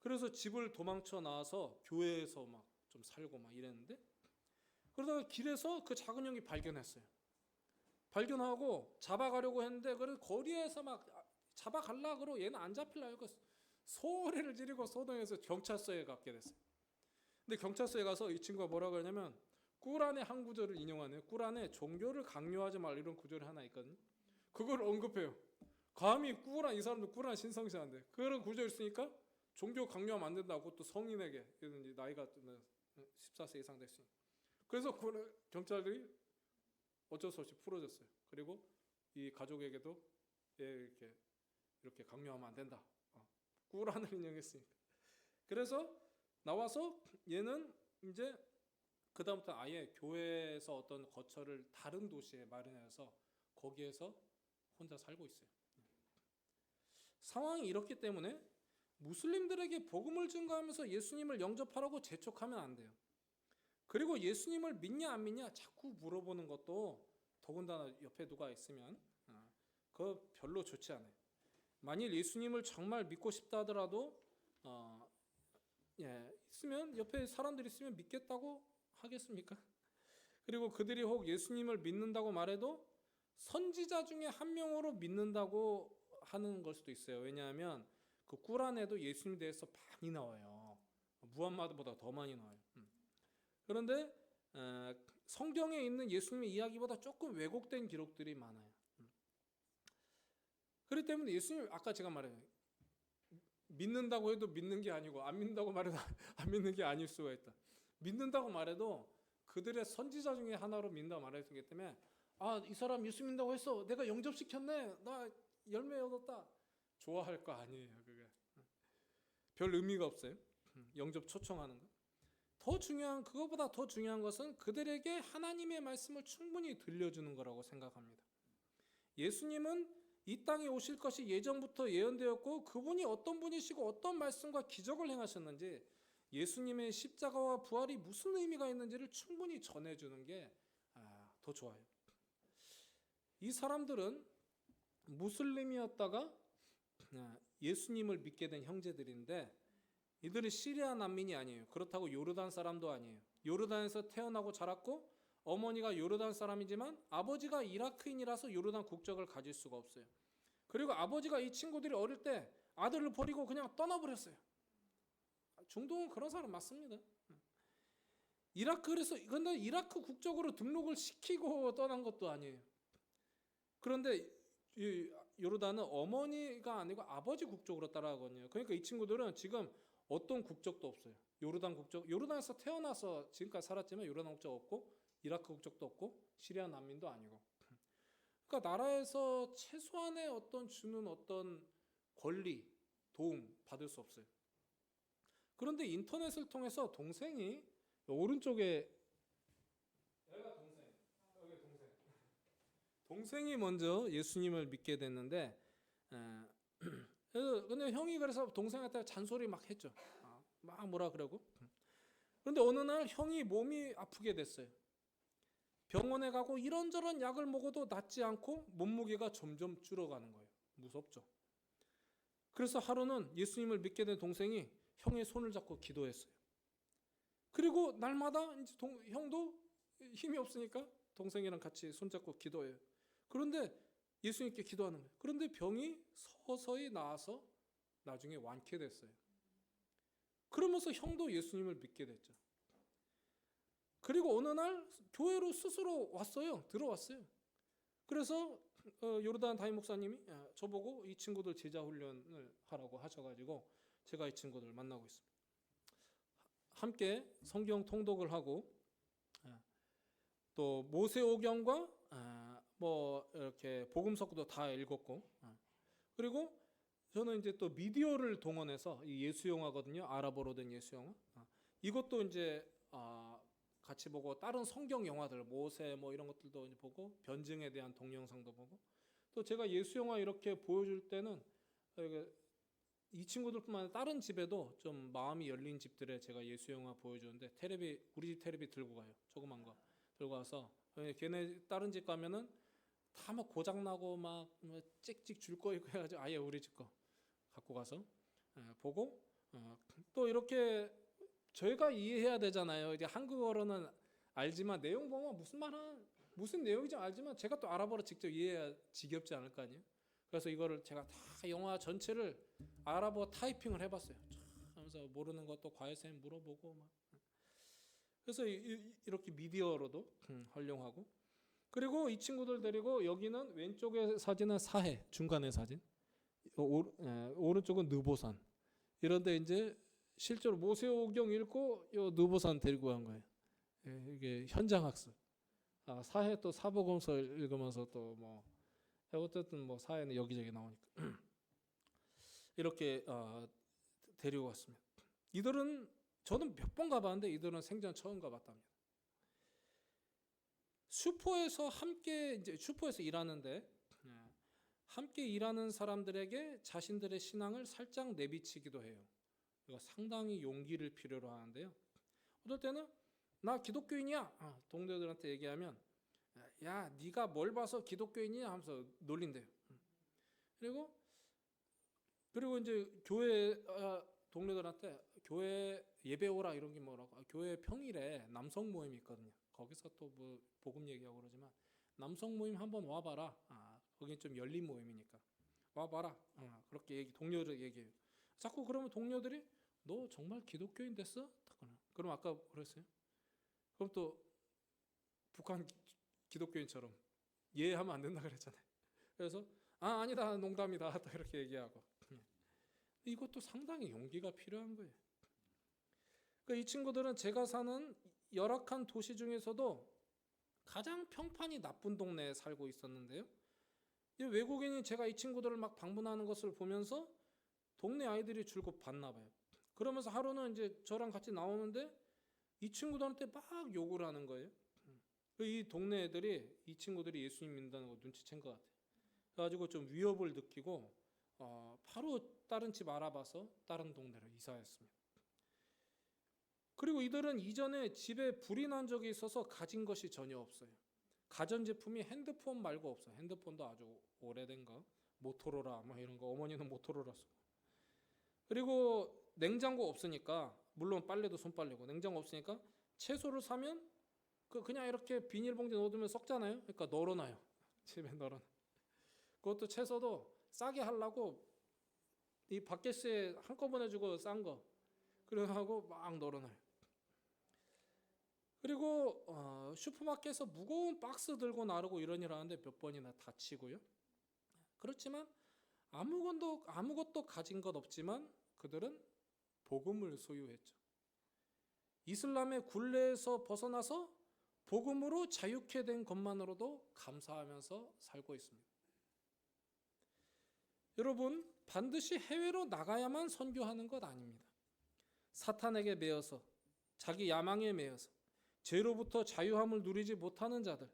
Speaker 2: 그래서 집을 도망쳐 나와서 교회에서 막 좀 살고 막 이랬는데 그러다가 길에서 그 작은 형이 발견했어요. 발견하고 잡아가려고 했는데 그래서 거리에서 막 잡아가려고 그러고 얘는 안 잡히려고 소리를 지르고 소동해서 경찰서에 가게 됐어요. 근데 경찰서에 가서 이 친구가 뭐라고 그러냐면 꾸란의 한 구절을 인용하네요. 꾸란에 종교를 강요하지 말 이런 구절이 하나 있거든요. 그걸 언급해요. 감히 꾸란, 이 사람도 꾸란 신성시한데 그런 구절 있으니까 종교 강요하면 안 된다고 또 성인에게 나이가 14세 이상 됐으니 그래서 경찰들이 어쩔 수 없이 풀어줬어요. 그리고 이 가족에게도 이렇게 강요하면 안 된다. 꾸란을 인용했으니까. 그래서 나와서 얘는 이제 그 다음부터 아예 교회에서 어떤 거처를 다른 도시에 마련해서 거기에서 혼자 살고 있어요. 상황이 이렇기 때문에 무슬림들에게 복음을 증거하면서 예수님을 영접하라고 재촉하면 안 돼요. 그리고 예수님을 믿냐 안 믿냐 자꾸 물어보는 것도 더군다나 옆에 누가 있으면 그거 별로 좋지 않아요. 만일 예수님을 정말 믿고 싶다 하더라도 있으면 옆에 사람들이 있으면 믿겠다고 하겠습니까? 그리고 그들이 혹 예수님을 믿는다고 말해도 선지자 중에 한 명으로 믿는다고 하는 걸 수도 있어요. 왜냐하면 그 꾸란에도 예수님에 대해서 많이 나와요. 무함마드보다 더 많이 나와요. 그런데 성경에 있는 예수님의 이야기보다 조금 왜곡된 기록들이 많아요. 그렇기 때문에 예수님 아까 제가 말해요. 믿는다고 해도 믿는 게 아니고 안 믿는다고 말해도 안 믿는 게 아닐 수가 있다. 믿는다고 말해도 그들의 선지자 중에 하나로 믿는다고 말했기 때문에 이 사람 예수 믿는다고 했어. 내가 영접시켰네. 나 열매 얻었다. 좋아할 거 아니에요. 그게 별 의미가 없어요. 영접 초청하는 거. 그거보다 더 중요한 것은 그들에게 하나님의 말씀을 충분히 들려주는 거라고 생각합니다. 예수님은 이 땅에 오실 것이 예전부터 예언되었고 그분이 어떤 분이시고 어떤 말씀과 기적을 행하셨는지 예수님의 십자가와 부활이 무슨 의미가 있는지를 충분히 전해주는 게 더 좋아요. 이 사람들은 무슬림이었다가 예수님을 믿게 된 형제들인데 이들은 시리아 난민이 아니에요. 그렇다고 요르단 사람도 아니에요. 요르단에서 태어나고 자랐고 어머니가 요르단 사람이지만 아버지가 이라크인이라서 요르단 국적을 가질 수가 없어요. 그리고 아버지가 이 친구들이 어릴 때 아들을 버리고 그냥 떠나버렸어요. 중동은 그런 사람 맞습니다. 근데 이라크 국적으로 등록을 시키고 떠난 것도 아니에요. 그런데 이 요르단은 어머니가 아니고 아버지 국적으로 따라가거든요. 그러니까 이 친구들은 지금 어떤 국적도 없어요. 요르단에서 태어나서 지금까지 살았지만 요르단 국적 없고 이라크 국적도 없고 시리아 난민도 아니고. 그러니까 나라에서 최소한의 주는 어떤 권리, 도움 받을 수 없어요. 그런데 인터넷을 통해서 동생이 오른쪽에 여기가 동생이 먼저 예수님을 믿게 됐는데 근데 형이 그래서 동생한테 잔소리 막 했죠. 막 뭐라 그러고. 그런데 어느 날 형이 몸이 아프게 됐어요. 병원에 가고 이런저런 약을 먹어도 낫지 않고 몸무게가 점점 줄어가는 거예요. 무섭죠. 그래서 하루는 예수님을 믿게 된 동생이 형의 손을 잡고 기도했어요. 그리고 날마다 이제 형도 힘이 없으니까 동생이랑 같이 손잡고 기도해요. 그런데 예수님께 기도하는 거예요. 그런데 병이 서서히 나아서 나중에 완쾌됐어요. 그러면서 형도 예수님을 믿게 됐죠. 그리고 어느 날 교회로 스스로 들어왔어요. 그래서 요르단 담임 목사님이 저보고 이 친구들 제자 훈련을 하라고 하셔가지고 제가 이 친구들 만나고 있습니다. 함께 성경 통독을 하고 또 모세오경과 뭐 이렇게 복음서도 다 읽었고 그리고 저는 이제 또 미디어를 동원해서 이 예수 영화거든요. 아랍어로 된 예수 영화. 이것도 이제 같이 보고 다른 성경 영화들 모세 뭐 이런 것들도 보고 변증에 대한 동영상도 보고 또 제가 예수 영화 이렇게 보여줄 때는 이 친구들뿐만 아니라 다른 집에도 좀 마음이 열린 집들에 제가 예수 영화 보여주는데 우리 집 테레비 들고 가요. 조그만 거 들고 와서 걔네 다른 집 가면은 다 막 고장 나고 막 찍찍 줄 거 있고 해가지고 아예 우리 집 거 갖고 가서 보고 또 이렇게 저희가 이해해야 되잖아요. 이제 한국어로는 알지만 내용 보면 무슨 내용인지 알지만 제가 또 아랍어로 직접 이해해야 지겹지 않을 거 아니에요. 그래서 이거를 제가 다 영화 전체를 아랍어 타이핑을 해봤어요. 하면서 모르는 것도 과외쌤 물어보고 막. 그래서 이렇게 미디어로도 활용하고 그리고 이 친구들 데리고 여기는 왼쪽의 사진은 사해 중간의 사진 오른쪽은 느보산 이런데 이제 실제로 모세오경 읽고 요 느보산 데리고 간 거예요. 이게 현장 학습. 사해 또 사복음서 읽으면서 또 뭐 어쨌든 뭐 사해는 여기저기 나오니까 이렇게 데리고 왔습니다. 이들은 저는 몇 번 가봤는데 이들은 생전 처음 가봤답니다. 슈퍼에서 일하는데 함께 일하는 사람들에게 자신들의 신앙을 살짝 내비치기도 해요. 이거 상당히 용기를 필요로 하는데요. 어떨 때는 나 기독교인이야. 동료들한테 얘기하면 야 네가 뭘 봐서 기독교인이야 하면서 놀린대요. 그리고 이제 교회 동료들한테 교회 예배 오라 이런 게 뭐라고 교회 평일에 남성 모임이 있거든요. 거기서 또 뭐 복음 얘기하고 그러지만 남성 모임 한번 와봐라. 거긴 좀 열린 모임이니까 와봐라. 그렇게 동료들 얘기해요. 자꾸 그러면 동료들이 너 정말 기독교인 됐어? 그럼 아까 그랬어요. 그럼 또 북한 기독교인처럼 이해하면 안 된다 그랬잖아요. 그래서 아니다 농담이다 또 이렇게 얘기하고 이것도 상당히 용기가 필요한 거예요. 그러니까 이 친구들은 제가 사는 열악한 도시 중에서도 가장 평판이 나쁜 동네에 살고 있었는데요. 이 외국인이 제가 이 친구들을 막 방문하는 것을 보면서 동네 아이들이 줄곧 봤나 봐요. 그러면서 하루는 이제 저랑 같이 나오는데 이 친구들한테 막 욕을 하는 거예요. 이 동네 애들이 이 친구들이 예수님 믿는다는 거 눈치챈 것 같아요. 그래가지고 좀 위협을 느끼고 바로 다른 집 알아봐서 다른 동네로 이사했습니다. 그리고 이들은 이전에 집에 불이 난 적이 있어서 가진 것이 전혀 없어요. 가전제품이 핸드폰 말고 없어요. 핸드폰도 아주 오래된 거, 모토로라 뭐 이런 거, 어머니는 모토로라 쓰고. 그리고 냉장고 없으니까, 물론 빨래도 손빨래고 냉장고 없으니까 채소를 사면 그냥 이렇게 비닐봉지 넣어두면 썩잖아요. 그러니까 널어놔요. 집에 널어놔. 그것도 채소도 싸게 하려고 이 바켓에 한꺼번에 주고 싼 거 그래가지고 막 널어놔요. 그리고 슈퍼마켓에서 무거운 박스 들고 나르고 이런 일 하는데 몇 번이나 다치고요. 그렇지만 아무것도 가진 것 없지만 그들은 복음을 소유했죠. 이슬람의 굴레에서 벗어나서 복음으로 자유케 된 것만으로도 감사하면서 살고 있습니다. 여러분, 반드시 해외로 나가야만 선교하는 것 아닙니다. 사탄에게 매여서 자기 야망에 매여서 죄로부터 자유함을 누리지 못하는 자들,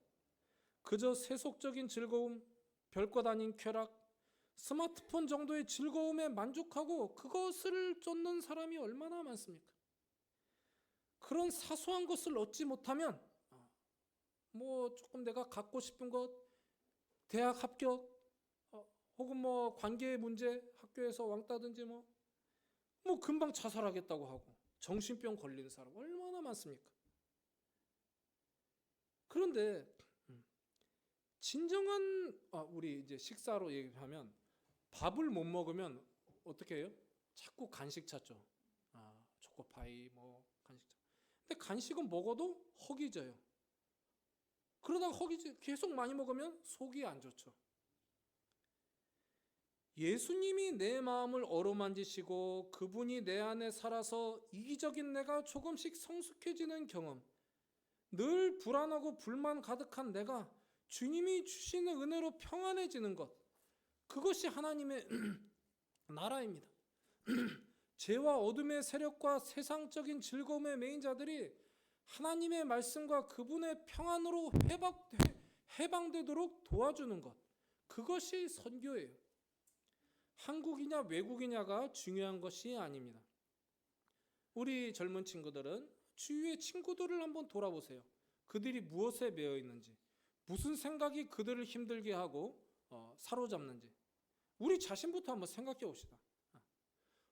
Speaker 2: 그저 세속적인 즐거움, 별것 아닌 쾌락, 스마트폰 정도의 즐거움에 만족하고 그것을 쫓는 사람이 얼마나 많습니까? 그런 사소한 것을 얻지 못하면 뭐 조금 내가 갖고 싶은 것, 대학 합격, 혹은 뭐 관계 문제, 학교에서 왕따든지 뭐 금방 자살하겠다고 하고 정신병 걸리는 사람 얼마나 많습니까? 그런데 진정한 우리 이제 식사로 얘기하면 밥을 못 먹으면 어떻게 해요? 자꾸 간식 찾죠. 초코파이 뭐 간식 찾죠. 근데 간식은 먹어도 허기져요. 그러다가 계속 많이 먹으면 속이 안 좋죠. 예수님이 내 마음을 어루만지시고 그분이 내 안에 살아서 이기적인 내가 조금씩 성숙해지는 경험, 늘 불안하고 불만 가득한 내가 주님이 주시는 은혜로 평안해지는 것, 그것이 하나님의 나라입니다. 죄와 어둠의 세력과 세상적인 즐거움에 매인 자들이 하나님의 말씀과 그분의 평안으로 해방되도록 도와주는 것, 그것이 선교예요. 한국이냐 외국이냐가 중요한 것이 아닙니다. 우리 젊은 친구들은 주위의 친구들을 한번 돌아보세요. 그들이 무엇에 매여 있는지, 무슨 생각이 그들을 힘들게 하고 사로잡는지 우리 자신부터 한번 생각해 봅시다.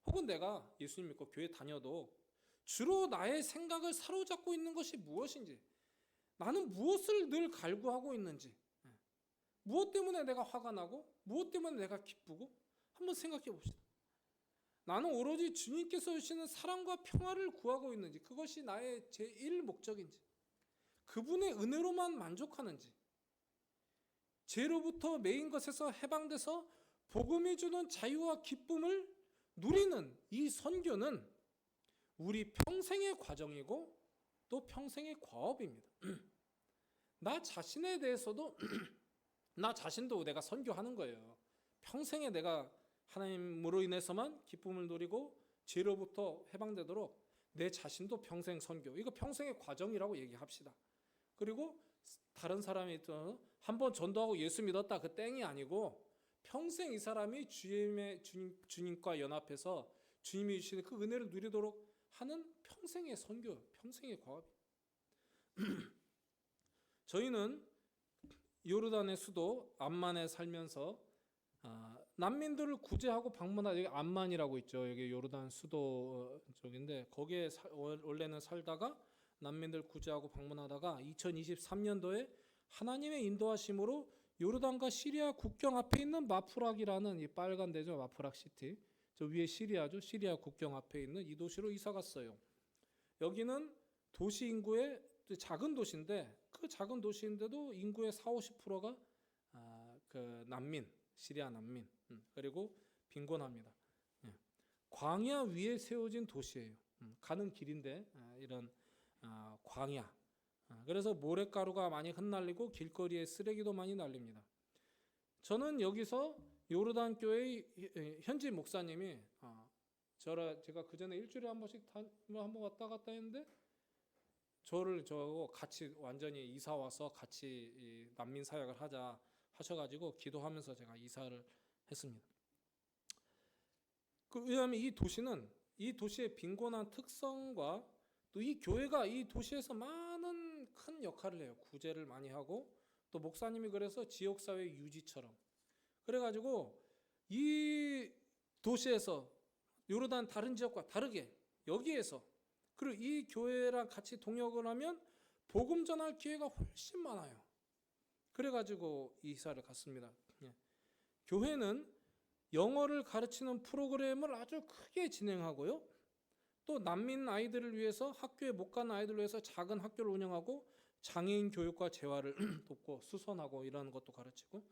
Speaker 2: 혹은 내가 예수님 믿고 교회 다녀도 주로 나의 생각을 사로잡고 있는 것이 무엇인지, 나는 무엇을 늘 갈구하고 있는지, 무엇 때문에 내가 화가 나고 무엇 때문에 내가 기쁘고 한번 생각해 봅시다. 나는 오로지 주님께서 주시는 사랑과 평화를 구하고 있는지, 그것이 나의 제1 목적인지, 그분의 은혜로만 만족하는지, 죄로부터 매인 것에서 해방돼서 복음이 주는 자유와 기쁨을 누리는 이 선교는 우리 평생의 과정이고 또 평생의 과업입니다. 나 자신에 대해서도 나 자신도 내가 선교하는 거예요. 평생에 내가 하나님으로 인해서만 기쁨을 누리고 죄로부터 해방되도록 내 자신도 평생 선교, 이거 평생의 과정이라고 얘기합시다. 그리고 다른 사람이 또 한번 전도하고 예수 믿었다 그 땡이 아니고 평생 이 사람이 주님과 연합해서 주님이 주시는 그 은혜를 누리도록 하는 평생의 선교, 평생의 과업. 저희는 요르단의 수도 암만에 살면서 난민들을 구제하고 방문하는, 여기 암만이라고 있죠. 여기 요르단 수도 쪽인데 거기에 원래는 살다가 난민들 구제하고 방문하다가 2023년도에 하나님의 인도하심으로 요르단과 시리아 국경 앞에 있는 마프락이라는 이 빨간 데죠. 마프락 시티. 저 위에 시리아죠. 시리아 국경 앞에 있는 이 도시로 이사 갔어요. 여기는 도시 인구의 작은 도시인데 그 작은 도시인데도 인구의 40~50%가 그 난민, 시리아 난민. 그리고 빈곤합니다. 예. 광야 위에 세워진 도시예요. 가는 길인데 이런 광야. 그래서 모래가루가 많이 흩날리고 길거리에 쓰레기도 많이 날립니다. 저는 여기서 요르단 교회의 현지 목사님이 제가 그 전에 일주일에 한 번씩 한번 왔다 갔다 했는데 저를 저하고 같이 완전히 이사 와서 같이 이 난민 사역을 하자 하셔가지고 기도하면서 제가 이사를 했습니다. 왜냐하면 이 도시는 이 도시의 빈곤한 특성과 또 이 교회가 이 도시에서 많은 큰 역할을 해요. 구제를 많이 하고 또 목사님이 그래서 지역사회 유지처럼 그래가지고 이 도시에서 요르단 다른 지역과 다르게 여기에서 그리고 이 교회랑 같이 동역을 하면 복음 전할 기회가 훨씬 많아요. 그래가지고 이사를 갔습니다. 교회는 영어를 가르치는 프로그램을 아주 크게 진행하고요. 또 난민 아이들을 위해서 학교에 못 가는 아이들을 위해서 작은 학교를 운영하고 장애인 교육과 재활을 돕고 수선하고 이런 것도 가르치고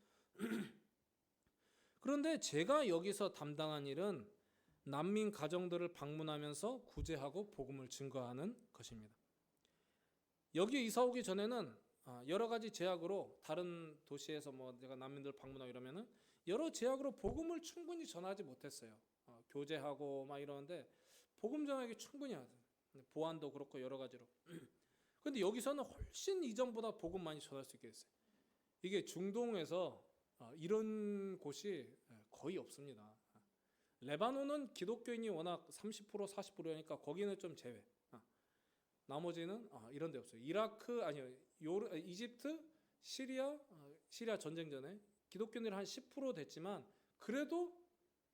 Speaker 2: 그런데 제가 여기서 담당한 일은 난민 가정들을 방문하면서 구제하고 복음을 증거하는 것입니다. 여기 이사 오기 전에는 여러 가지 제약으로 다른 도시에서 제가 난민들 방문하고 이러면은 여러 제약으로 복음을 충분히 전하지 못했어요. 교제하고 막 이러는데 복음 전하기 충분히 하죠. 보안도 그렇고 여러 가지로. 근데 여기서는 훨씬 이전보다 복음 많이 전할 수 있게 됐어요. 이게 중동에서 이런 곳이 거의 없습니다. 레바논은 기독교인이 워낙 30% 40%니까 거기는 좀 제외. 나머지는 이런 데 없어요. 이라크 아니요. 이집트, 시리아 전쟁 전에 기독교인들이 한 10% 됐지만 그래도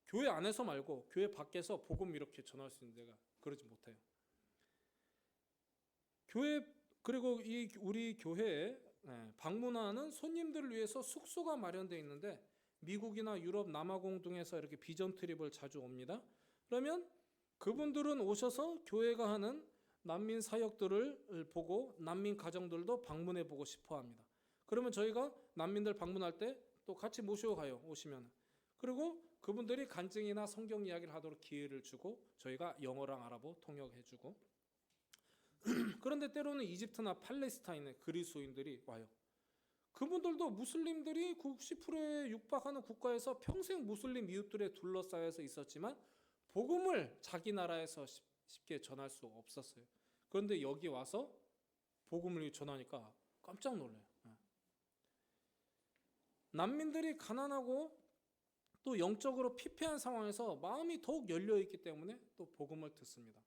Speaker 2: 교회 안에서 말고 교회 밖에서 복음 이렇게 전할 수 있는 데가 그러지 못해요. 그리고 우리 교회에 방문하는 손님들을 위해서 숙소가 마련되어 있는데 미국이나 유럽 남아공 등에서 이렇게 비전 트립을 자주 옵니다. 그러면 그분들은 오셔서 교회가 하는 난민 사역들을 보고 난민 가정들도 방문해 보고 싶어 합니다. 그러면 저희가 난민들 방문할 때 또 같이 모시고 가요. 오시면. 그리고 그분들이 간증이나 성경 이야기를 하도록 기회를 주고 저희가 영어랑 아랍어 통역해 주고 그런데 때로는 이집트나 팔레스타인의 그리스도인들이 와요. 그분들도 무슬림들이 90%에 육박하는 국가에서 평생 무슬림 이웃들에 둘러싸여서 있었지만 복음을 자기 나라에서 쉽게 전할 수 없었어요. 그런데 여기 와서 복음을 전하니까 깜짝 놀라요. 난민들이 가난하고 또 영적으로 피폐한 상황에서 마음이 더욱 열려있기 때문에 또 복음을 듣습니다.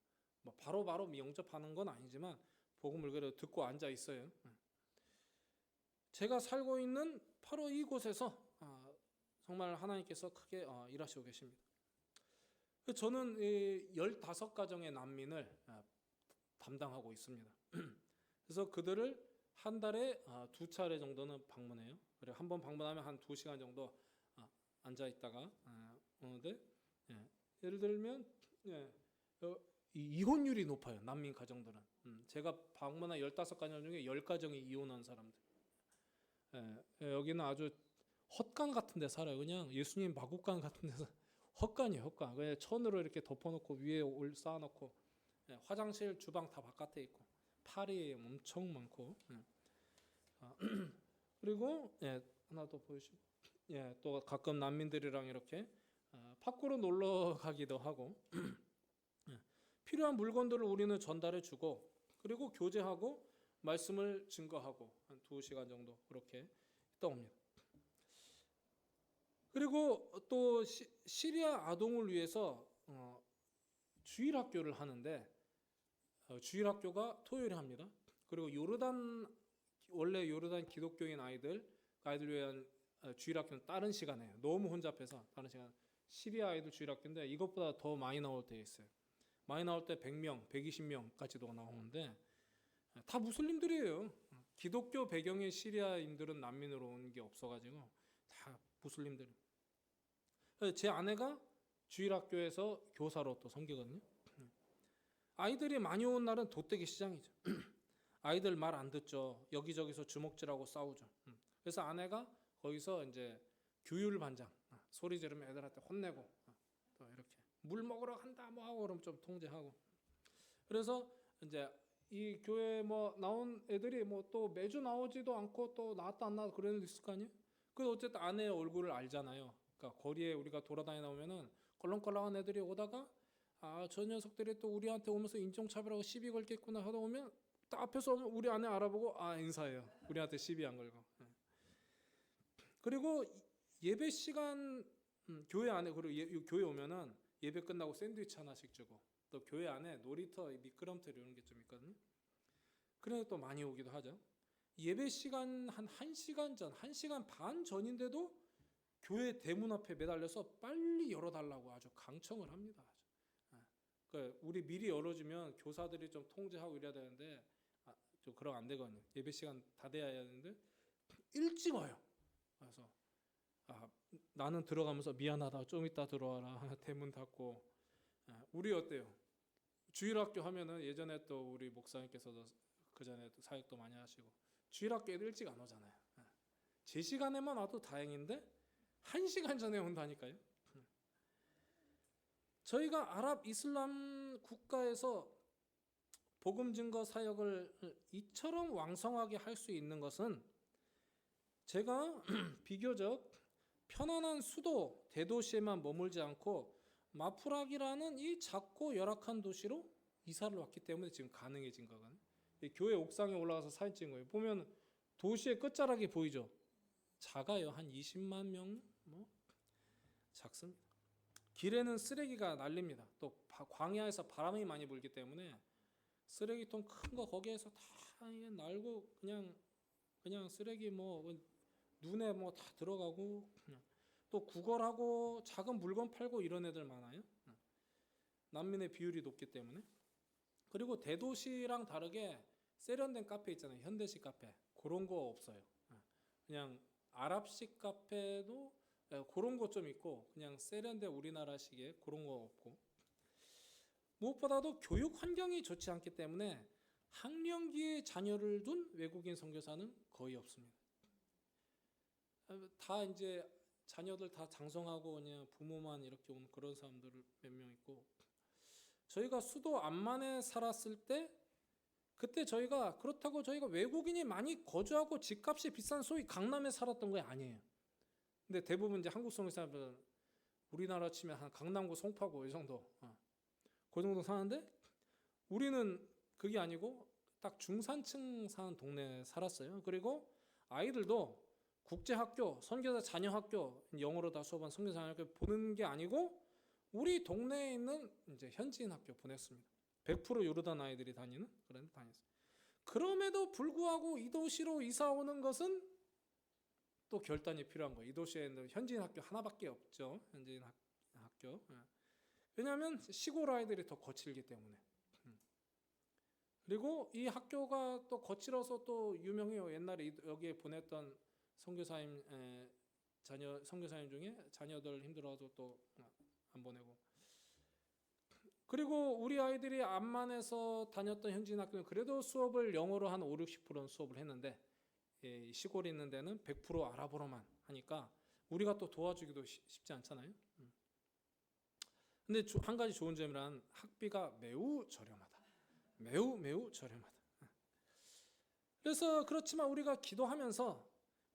Speaker 2: 바로 영접하는 건 아니지만 복음을 그래도 듣고 앉아 있어요. 제가 살고 있는 바로 이곳에서 정말 하나님께서 크게 일하시고 계십니다. 저는 15가정의 난민을 담당하고 있습니다. 그래서 그들을 한 달에 2차례 정도는 방문해요. 그리고 한 번 방문하면 한 2시간 정도 앉아 있다가 오는데 예를 들면 이혼율이 높아요. 난민 가정들은. 제가 방문한 15가정 중에 10가정이 이혼한 사람들. 여기는 아주 헛간 같은 데 살아요. 그냥 예수님 마국간 같은 데서 헛간이에요. 헛간. 그냥 천으로 이렇게 덮어놓고 위에 쌓아놓고 화장실, 주방 다 바깥에 있고 팔이 엄청 많고 그리고 하나 더 보여주시고 또 가끔 난민들이랑 이렇게 밖으로 놀러 가기도 하고 필요한 물건들을 우리는 전달해 주고 그리고 교제하고 말씀을 증거하고 한 2시간 정도 그렇게 있다 옵니다. 그리고 또 시리아 아동을 위해서 주일학교를 하는데 주일학교가 토요일에 합니다. 그리고 원래 요르단 기독교인 아이들 위한 주일학교는 다른 시간에 너무 혼잡해서 다른 시간 시리아 아이들 주일학교인데 이것보다 더 많이 나올 때 있어요. 많이 나올 때 100명, 120명까지도 나오는데 다 무슬림들이에요. 기독교 배경의 시리아인들은 난민으로 온 게 없어가지고 다 무슬림들. 제 아내가 주일학교에서 교사로 또 섬기거든요. 아이들이 많이 온 날은 돗대기 시장이죠. 아이들 말 안 듣죠. 여기저기서 주먹질하고 싸우죠. 그래서 아내가 거기서 이제 규율 반장, 소리 지르면 애들한테 혼내고, 또 이렇게 물 먹으러 간다 뭐 하고 그러면 좀 통제하고. 그래서 이제 이 교회 뭐 나온 애들이 뭐 또 매주 나오지도 않고 또 나왔다 안 나왔다 그런 애도 있을 거 아니에요. 그래서 어쨌든 아내의 얼굴을 알잖아요. 그러니까 거리에 우리가 돌아다니다 보면은 껄렁껄렁한 애들이 오다가 저 녀석들이 또 우리한테 오면서 인종차별하고 시비 걸겠구나 하다 보면 딱 앞에서 오면 우리 아내 알아보고 인사해요. 우리한테 시비 안 걸고. 그리고 예배 시간 교회 안에 그리고 교회 오면은 예배 끝나고 샌드위치 하나씩 주고 또 교회 안에 놀이터 미끄럼틀 이런 게 좀 있거든요. 그래서 또 많이 오기도 하죠. 예배 시간 한 1시간 전, 1시간 반 전인데도 교회 대문 앞에 매달려서 빨리 열어달라고 아주 강청을 합니다. 그러니까 우리 미리 열어주면 교사들이 좀 통제하고 이래야 되는데 좀 그럼 안 되거든요. 예배 시간 다 돼야 하는데 일찍 와요. 그래서 나는 들어가면서 미안하다 좀 이따 들어와라 대문 닫고. 우리 어때요? 주일학교 하면은 예전에 또 우리 목사님께서도 그 전에 사역도 많이 하시고 주일학교 애들 일찍 안 오잖아요. 제 시간에만 와도 다행인데 1시간 전에 온다니까요. 저희가 아랍 이슬람 국가에서 복음 증거 사역을 이처럼 왕성하게 할 수 있는 것은 제가 비교적 편안한 수도 대도시에만 머물지 않고 마프락이라는 이 작고 열악한 도시로 이사를 왔기 때문에 지금 가능해진 거거든요. 교회 옥상에 올라가서 사진 찍은 거예요. 보면 도시의 끝자락이 보이죠. 작아요. 한 20만 명 뭐 작습니다. 길에는 쓰레기가 날립니다. 또 광야에서 바람이 많이 불기 때문에 쓰레기통 큰 거 거기에서 다 날고 그냥 쓰레기 뭐 눈에 뭐 다 들어가고 또 구걸하고 작은 물건 팔고 이런 애들 많아요. 난민의 비율이 높기 때문에. 그리고 대도시랑 다르게 세련된 카페 있잖아요. 현대식 카페 그런 거 없어요. 그냥 아랍식 카페도 그런 거 좀 있고 그냥 세련된 우리나라식의 그런 거 없고 무엇보다도 교육 환경이 좋지 않기 때문에 학령기에 자녀를 둔 외국인 선교사는 거의 없습니다. 다 이제 자녀들 다 장성하고 그냥 부모만 이렇게 온 그런 사람들 몇 명 있고 저희가 수도 암만에 살았을 때 그때 저희가 그렇다고 저희가 외국인이 많이 거주하고 집값이 비싼 소위 강남에 살았던 게 아니에요. 근데 대부분 이제 한국 선교사들은 우리나라 치면 한 강남구 송파구 이 정도 그 정도 사는데 우리는 그게 아니고 딱 중산층 사는 동네에 살았어요. 그리고 아이들도 국제학교, 선교사 자녀학교 영어로 다 수업한 선교사 자녀학교 보는 게 아니고 우리 동네에 있는 이제 현지인 학교 보냈습니다. 100% 요르단 아이들이 다니는 그런 데 다녔어요. 그럼에도 불구하고 이 도시로 이사 오는 것은 또 결단이 필요한 거예요. 이 도시에는 현지인 학교 하나밖에 없죠. 현지인 학교. 왜냐하면 시골 아이들이 더 거칠기 때문에. 그리고 이 학교가 또 거칠어서 또 유명해요. 옛날에 여기에 보냈던 선교사님 선교사님 중에 자녀들 힘들어서 또 안 보내고. 그리고 우리 아이들이 암만에서 다녔던 현지인 학교는 그래도 수업을 영어로 한 50-60%는 수업을 했는데 시골에 있는 데는 100% 아랍어로만 하니까 우리가 또 도와주기도 쉽지 않잖아요. 근데 한 가지 좋은 점이란 학비가 매우 저렴하다. 매우 저렴하다. 그래서 그렇지만 우리가 기도하면서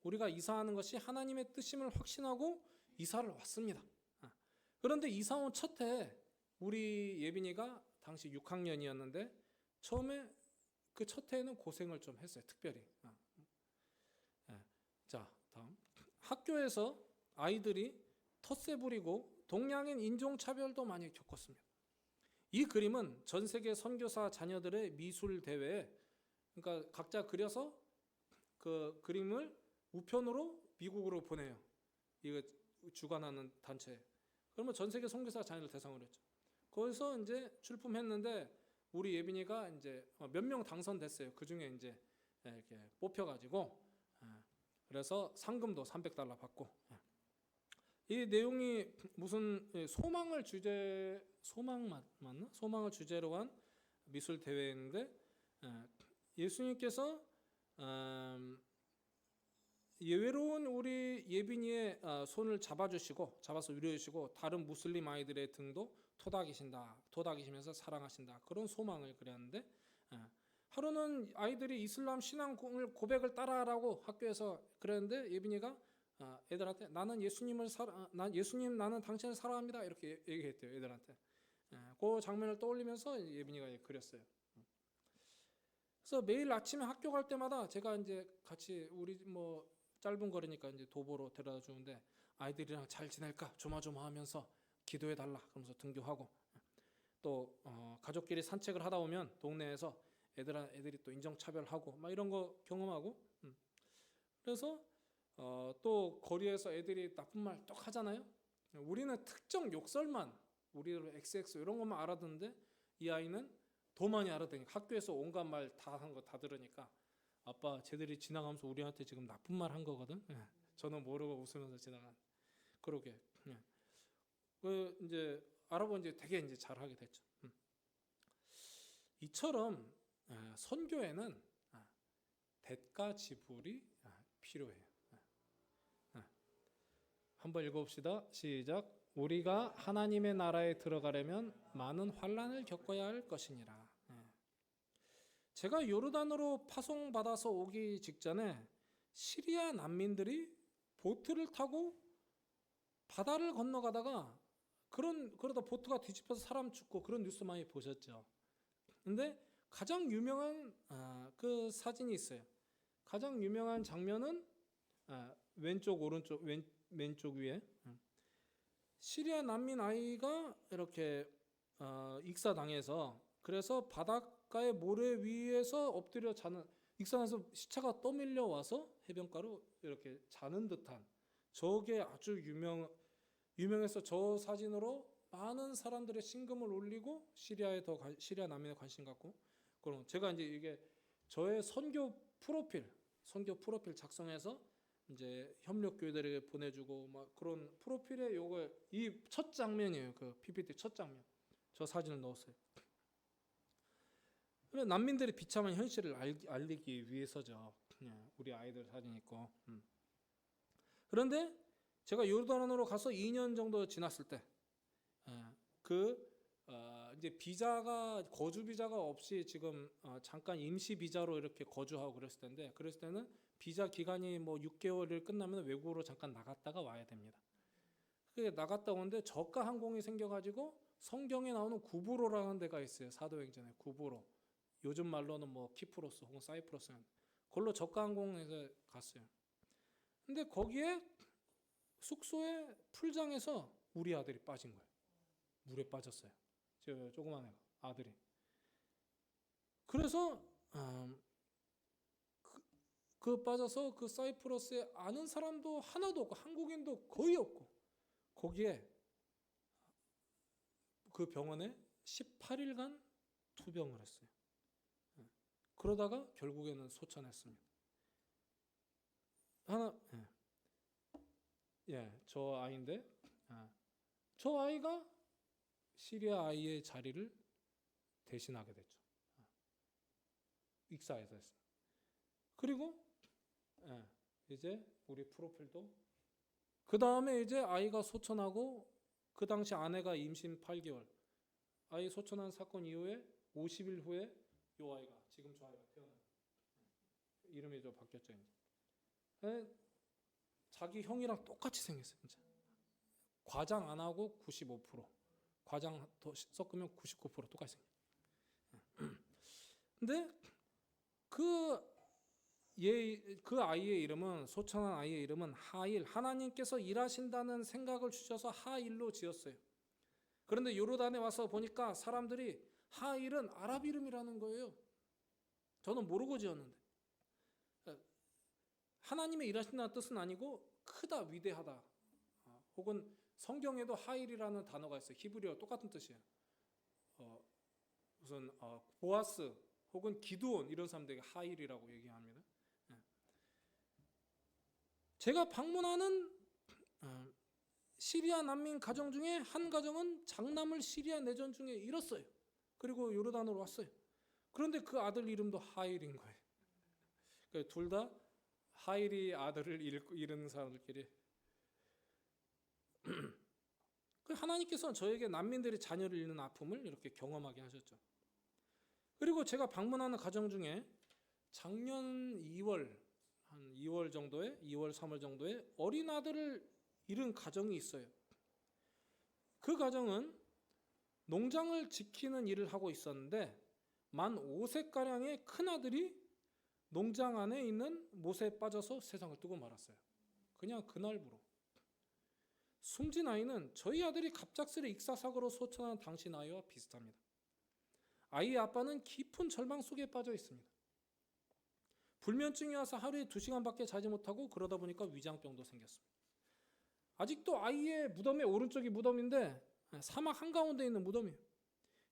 Speaker 2: 우리가 이사하는 것이 하나님의 뜻임을 확신하고 이사를 왔습니다. 그런데 이사 온 첫 해 우리 예빈이가 당시 6학년이었는데 처음에 그 첫 해에는 고생을 좀 했어요. 특별히. 자, 다음. 학교에서 아이들이 텃세 부리고 동양인 인종차별도 많이 겪었습니다. 이 그림은 전 세계 선교사 자녀들의 미술 대회에 그러니까 각자 그려서 그 그림을 우편으로 미국으로 보내요. 이거 주관하는 단체. 그러면 전 세계 선교사 자녀를 대상으로 했죠. 거기서 이제 출품했는데 우리 예빈이가 이제 몇 명 당선됐어요. 그 중에 이제 이렇게 뽑혀가지고 그래서 상금도 $300 받고. 이 내용이 무슨 맞나? 소망을 주제로 한 미술 대회인데 예수님께서 외로운 우리 예빈이의 손을 잡아서 위로해주시고 다른 무슬림 아이들의 등도 토닥이시면서 사랑하신다. 그런 소망을 그렸는데 하루는 아이들이 이슬람 신앙을 고백을 따라하라고 학교에서 그랬는데 예빈이가 애들한테 나는 나는 당신을 사랑합니다 이렇게 얘기했대요. 애들한테. 그 장면을 떠올리면서 예빈이가 그렸어요. 그래서 매일 아침에 학교 갈 때마다 제가 이제 같이 우리 뭐 짧은 거리니까 이제 도보로 데려다 주는데 아이들이랑 잘 지낼까 조마조마하면서 기도해 달라 그러면서 등교하고 또 가족끼리 산책을 하다 보면 동네에서 애들이 또 인종차별하고 막 이런 거 경험하고 그래서 또 거리에서 애들이 나쁜 말 또 하잖아요. 우리는 특정 욕설만 우리로 XX 이런 것만 알아듣는데 이 아이는 더 많이 알아듣으니까 학교에서 온갖 말 다 한 거 다 들으니까 아빠 쟤들이 지나가면서 우리한테 지금 나쁜 말 한 거거든. 저는 모르고 웃으면서 지나간. 그러게. 그 이제 알아보면 이제 되게 이제 잘하게 됐죠. 이처럼 선교에는 대가 지불이 필요해요. 한번 읽어봅시다. 시작. 우리가 하나님의 나라에 들어가려면 많은 환난을 겪어야 할 것이니라. 제가 요르단으로 파송받아서 오기 직전에 시리아 난민들이 보트를 타고 바다를 건너가다가 그러다 보트가 뒤집혀서 사람 죽고 그런 뉴스 많이 보셨죠. 근데 가장 유명한 그 사진이 있어요. 가장 유명한 장면은 왼쪽 위에 시리아 난민 아이가 이렇게 익사당해서 그래서 바닷가의 모래 위에서 엎드려 자는 익사당해서 시체가 떠밀려 와서 해변가로 이렇게 자는 듯한 저게 아주 유명해서 저 사진으로 많은 사람들의 심금을 올리고 시리아 난민에 관심 갖고 그럼 제가 이제 이게 저의 선교 프로필 작성해서 이제 협력 교회들에게 보내주고 막 그런 프로필에 이 첫 장면이에요. 그 PPT 첫 장면. 저 사진을 넣었어요. 난민들의 비참한 현실을 알리기 위해서죠. 우리 아이들 사진 있고. 그런데 제가 요르단으로 가서 2년 정도 지났을 때, 이제 거주 비자가 없이 지금 잠깐 임시 비자로 이렇게 거주하고 그랬을 때는 비자 기간이 뭐 6개월을 끝나면 외국으로 잠깐 나갔다가 와야 됩니다. 그게 나갔다 오는데 저가 항공이 생겨가지고 성경에 나오는 구브로라는 데가 있어요. 사도행전에 구브로. 요즘 말로는 뭐 키프로스 혹은 사이프러스. 그걸로 저가 항공에서 갔어요. 근데 거기에 숙소에 풀장에서 우리 아들이 빠진 거예요. 물에 빠졌어요. 저 조그만 애가 아들이. 그래서 빠져서 그 사이프러스에 아는 사람도 하나도 없고 한국인도 거의 없고 거기에 그 병원에 18일간 투병을 했어요. 그러다가 결국에는 소천했습니다. 저 아이인데 저 아이가 시리아 아이의 자리를 대신하게 됐죠. 익사에서 했어요. 그리고 이제 우리 프로필도 그 다음에 이제 아이가 소천하고 그 당시 아내가 임신 8개월 아이 소천한 사건 이후에 50일 후에 이 아이가 지금 저 아이가 태어나요. 이름이 좀 바뀌었죠 이제. 자기 형이랑 똑같이 생겼어요. 진짜. 과장 안 하고 95%, 과장 더 섞으면 99% 똑같이 생겼어요. 근데 그 아이의 이름은 소천한 아이의 이름은 하일, 하나님께서 일하신다는 생각을 주셔서 하일로 지었어요. 그런데 요르단에 와서 보니까 사람들이 하일은 아랍 이름이라는 거예요. 저는 모르고 지었는데 하나님의 일하신다는 뜻은 아니고 크다, 위대하다. 혹은 성경에도 하일이라는 단어가 있어요. 히브리어 똑같은 뜻이에요. 무슨 보아스 혹은 기드온 이런 사람들에게 하일이라고 얘기합니다. 예. 제가 방문하는 시리아 난민 가정 중에 한 가정은 장남을 시리아 내전 중에 잃었어요. 그리고 요르단으로 왔어요. 그런데 그 아들 이름도 하일인 거예요. 둘 다 하일이 아들을 잃은 사람들끼리. 하나님께서는 저에게 난민들이 자녀를 잃는 아픔을 이렇게 경험하게 하셨죠. 그리고 제가 방문하는 가정 중에 작년 2월, 한 2월 정도에, 2월, 3월 정도에 어린 아들을 잃은 가정이 있어요. 그 가정은 농장을 지키는 일을 하고 있었는데 만 5세가량의 큰아들이 농장 안에 있는 못에 빠져서 세상을 뜨고 말았어요. 그냥 그날부로. 숨진 아이는 저희 아들이 갑작스레 익사사고로 소천한 당신 아이와 비슷합니다. 아이의 아빠는 깊은 절망 속에 빠져 있습니다. 불면증이 와서 하루에 2시간밖에 자지 못하고 그러다 보니까 위장병도 생겼습니다. 아직도 아이의 무덤의 오른쪽이 무덤인데 사막 한가운데 있는 무덤이에요.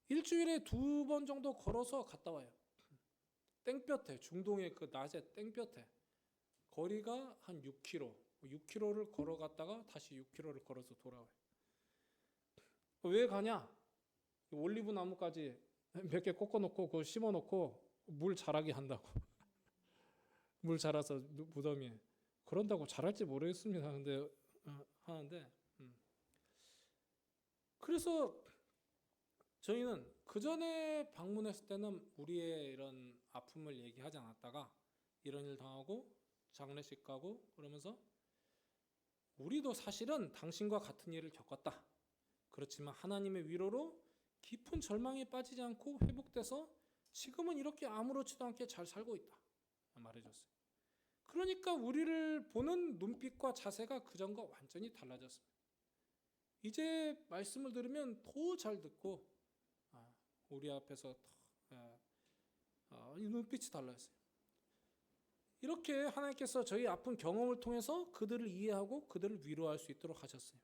Speaker 2: 일주일에 2번 정도 걸어서 갔다 와요. 땡볕에, 중동의 그 낮에 땡볕에 거리가 한 6km, 6km를 걸어갔다가 다시 6km를 걸어서 돌아와요. 왜 가냐? 올리브 나무까지 몇 개 꺾어놓고 그거 심어놓고 물 자라게 한다고. 물 자라서 무덤에. 그런다고 자랄지 모르겠습니다. 근데 하는데 그래서 저희는 그 전에 방문했을 때는 우리의 이런 아픔을 얘기하지 않았다가 이런 일 당하고 장례식 가고 그러면서 우리도 사실은 당신과 같은 일을 겪었다. 그렇지만 하나님의 위로로 깊은 절망에 빠지지 않고 회복돼서 지금은 이렇게 아무렇지도 않게 잘 살고 있다 말해줬어요. 그러니까 우리를 보는 눈빛과 자세가 그전과 완전히 달라졌습니다. 이제 말씀을 들으면 더 잘 듣고 우리 앞에서 이 눈빛이 달라졌어요. 이렇게 하나님께서 저희 아픈 경험을 통해서 그들을 이해하고 그들을 위로할 수 있도록 하셨어요.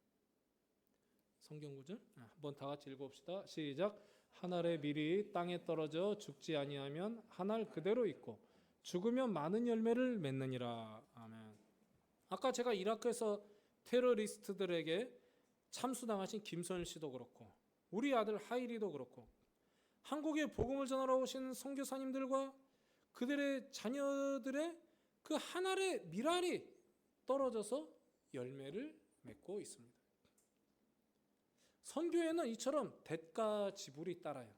Speaker 2: 성경 구절 한번 다 같이 읽어봅시다. 시작. 한 알의 밀이 땅에 떨어져 죽지 아니하면 한 알 그대로 있고 죽으면 많은 열매를 맺느니라. 아멘. 아까 제가 이라크에서 테러리스트들에게 참수당하신 김선일 씨도 그렇고 우리 아들 하일이도 그렇고 한국에 복음을 전하러 오신 선교사님들과 그들의 자녀들의 그 한 알의 밀알이 떨어져서 열매를 맺고 있습니다. 선교에는 이처럼 대가 지불이 따라요.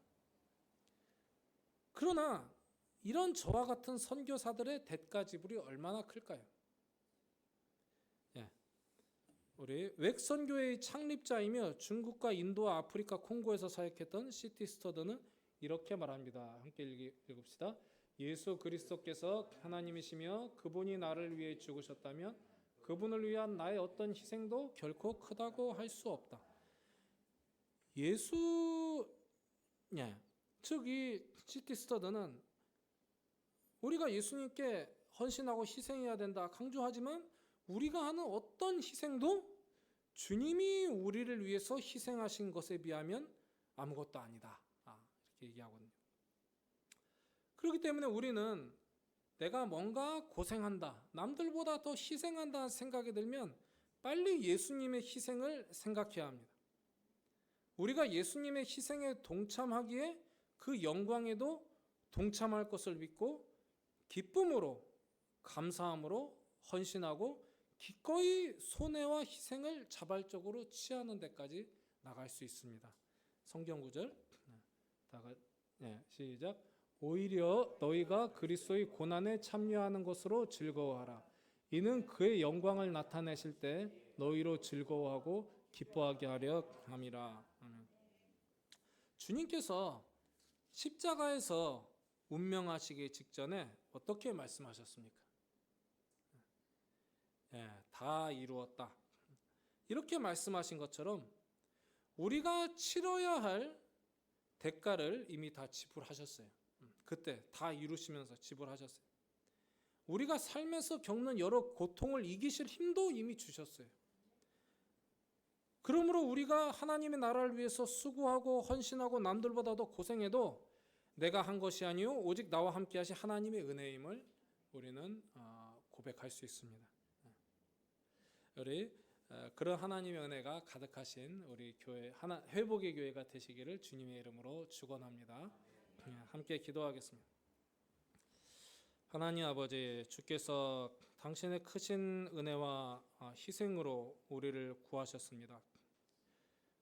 Speaker 2: 그러나 이런 저와 같은 선교사들의 대가 지불이 얼마나 클까요? 우리 웩선교회의 창립자이며 중국과 인도와 아프리카 콩고에서 사역했던 C.T. 스터드는 이렇게 말합니다. 함께 읽읍시다. 예수 그리스도께서 하나님이시며 그분이 나를 위해 죽으셨다면 그분을 위한 나의 어떤 희생도 결코 크다고 할 수 없다. 즉 이 C.T. 스터드는 우리가 예수님께 헌신하고 희생해야 된다 강조하지만 우리가 하는 어떤 희생도 주님이 우리를 위해서 희생하신 것에 비하면 아무것도 아니다. 이렇게 얘기하거든요. 그렇기 때문에 우리는 내가 뭔가 고생한다, 남들보다 더 희생한다는 생각이 들면 빨리 예수님의 희생을 생각해야 합니다. 우리가 예수님의 희생에 동참하기에 그 영광에도 동참할 것을 믿고 기쁨으로, 감사함으로 헌신하고 기꺼이 손해와 희생을 자발적으로 취하는 데까지 나갈 수 있습니다. 성경 구절 시작. 오히려 너희가 그리스도의 고난에 참여하는 것으로 즐거워하라. 이는 그의 영광을 나타내실 때 너희로 즐거워하고 기뻐하게 하려 함이라. 주님께서 십자가에서 운명하시기 직전에 어떻게 말씀하셨습니까? 다 이루었다. 이렇게 말씀하신 것처럼 우리가 치러야 할 대가를 이미 다 지불하셨어요. 그때 다 이루시면서 지불하셨어요. 우리가 삶에서 겪는 여러 고통을 이기실 힘도 이미 주셨어요. 그러므로 우리가 하나님의 나라를 위해서 수고하고 헌신하고 남들보다 더 고생해도 내가 한 것이 아니요 오직 나와 함께 하신 하나님의 은혜임을 우리는 고백할 수 있습니다. 우리 그런 하나님의 은혜가 가득하신 우리 교회 회복의 교회가 되시기를 주님의 이름으로 축원합니다. 함께 기도하겠습니다. 하나님 아버지, 주께서 당신의 크신 은혜와 희생으로 우리를 구하셨습니다.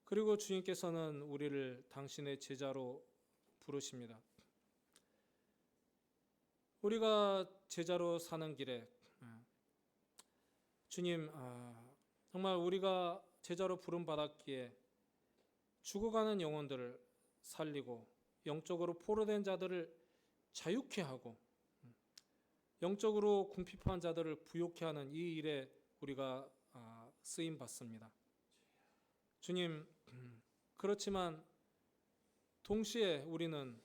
Speaker 2: 그리고 주님께서는 우리를 당신의 제자로 부르십니다. 우리가 제자로 사는 길에 주님, 정말 우리가 제자로 부름 받았기에 죽어가는 영혼들을 살리고 영적으로 포로된 자들을 자유케 하고 영적으로 궁핍한 자들을 부욕케 하는 이 일에 우리가 쓰임 받습니다. 주님, 그렇지만 동시에 우리는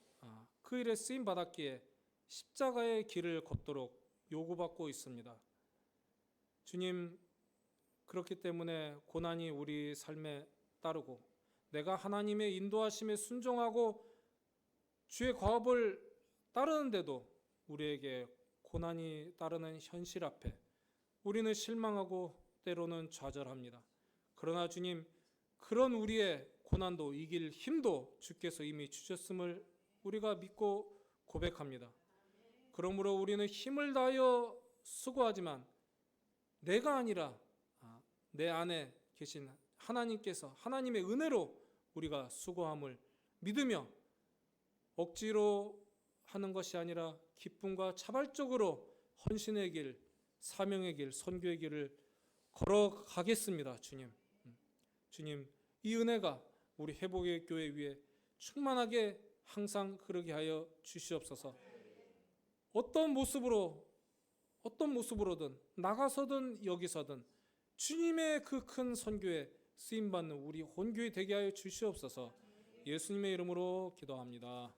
Speaker 2: 그 일에 쓰임 받았기에 십자가의 길을 걷도록 요구받고 있습니다. 주님, 그렇기 때문에 고난이 우리 삶에 따르고 내가 하나님의 인도하심에 순종하고 주의 과업을 따르는데도 우리에게 고난이 따르는 현실 앞에 우리는 실망하고 때로는 좌절합니다. 그러나 주님, 그런 우리의 고난도 이길 힘도 주께서 이미 주셨음을 우리가 믿고 고백합니다. 그러므로 우리는 힘을 다하여 수고하지만 내가 아니라 내 안에 계신 하나님께서 하나님의 은혜로 우리가 수고함을 믿으며 억지로 하는 것이 아니라 기쁨과 자발적으로 헌신의 길, 사명의 길, 선교의 길을 걸어가겠습니다. 주님, 이 은혜가 우리 회복의 교회 위에 충만하게 항상 흐르게 하여 주시옵소서. 어떤 모습으로든 나가서든 여기서든 주님의 그 큰 선교에 쓰임받는 우리 혼교회 되게 하여 주시옵소서. 예수님의 이름으로 기도합니다.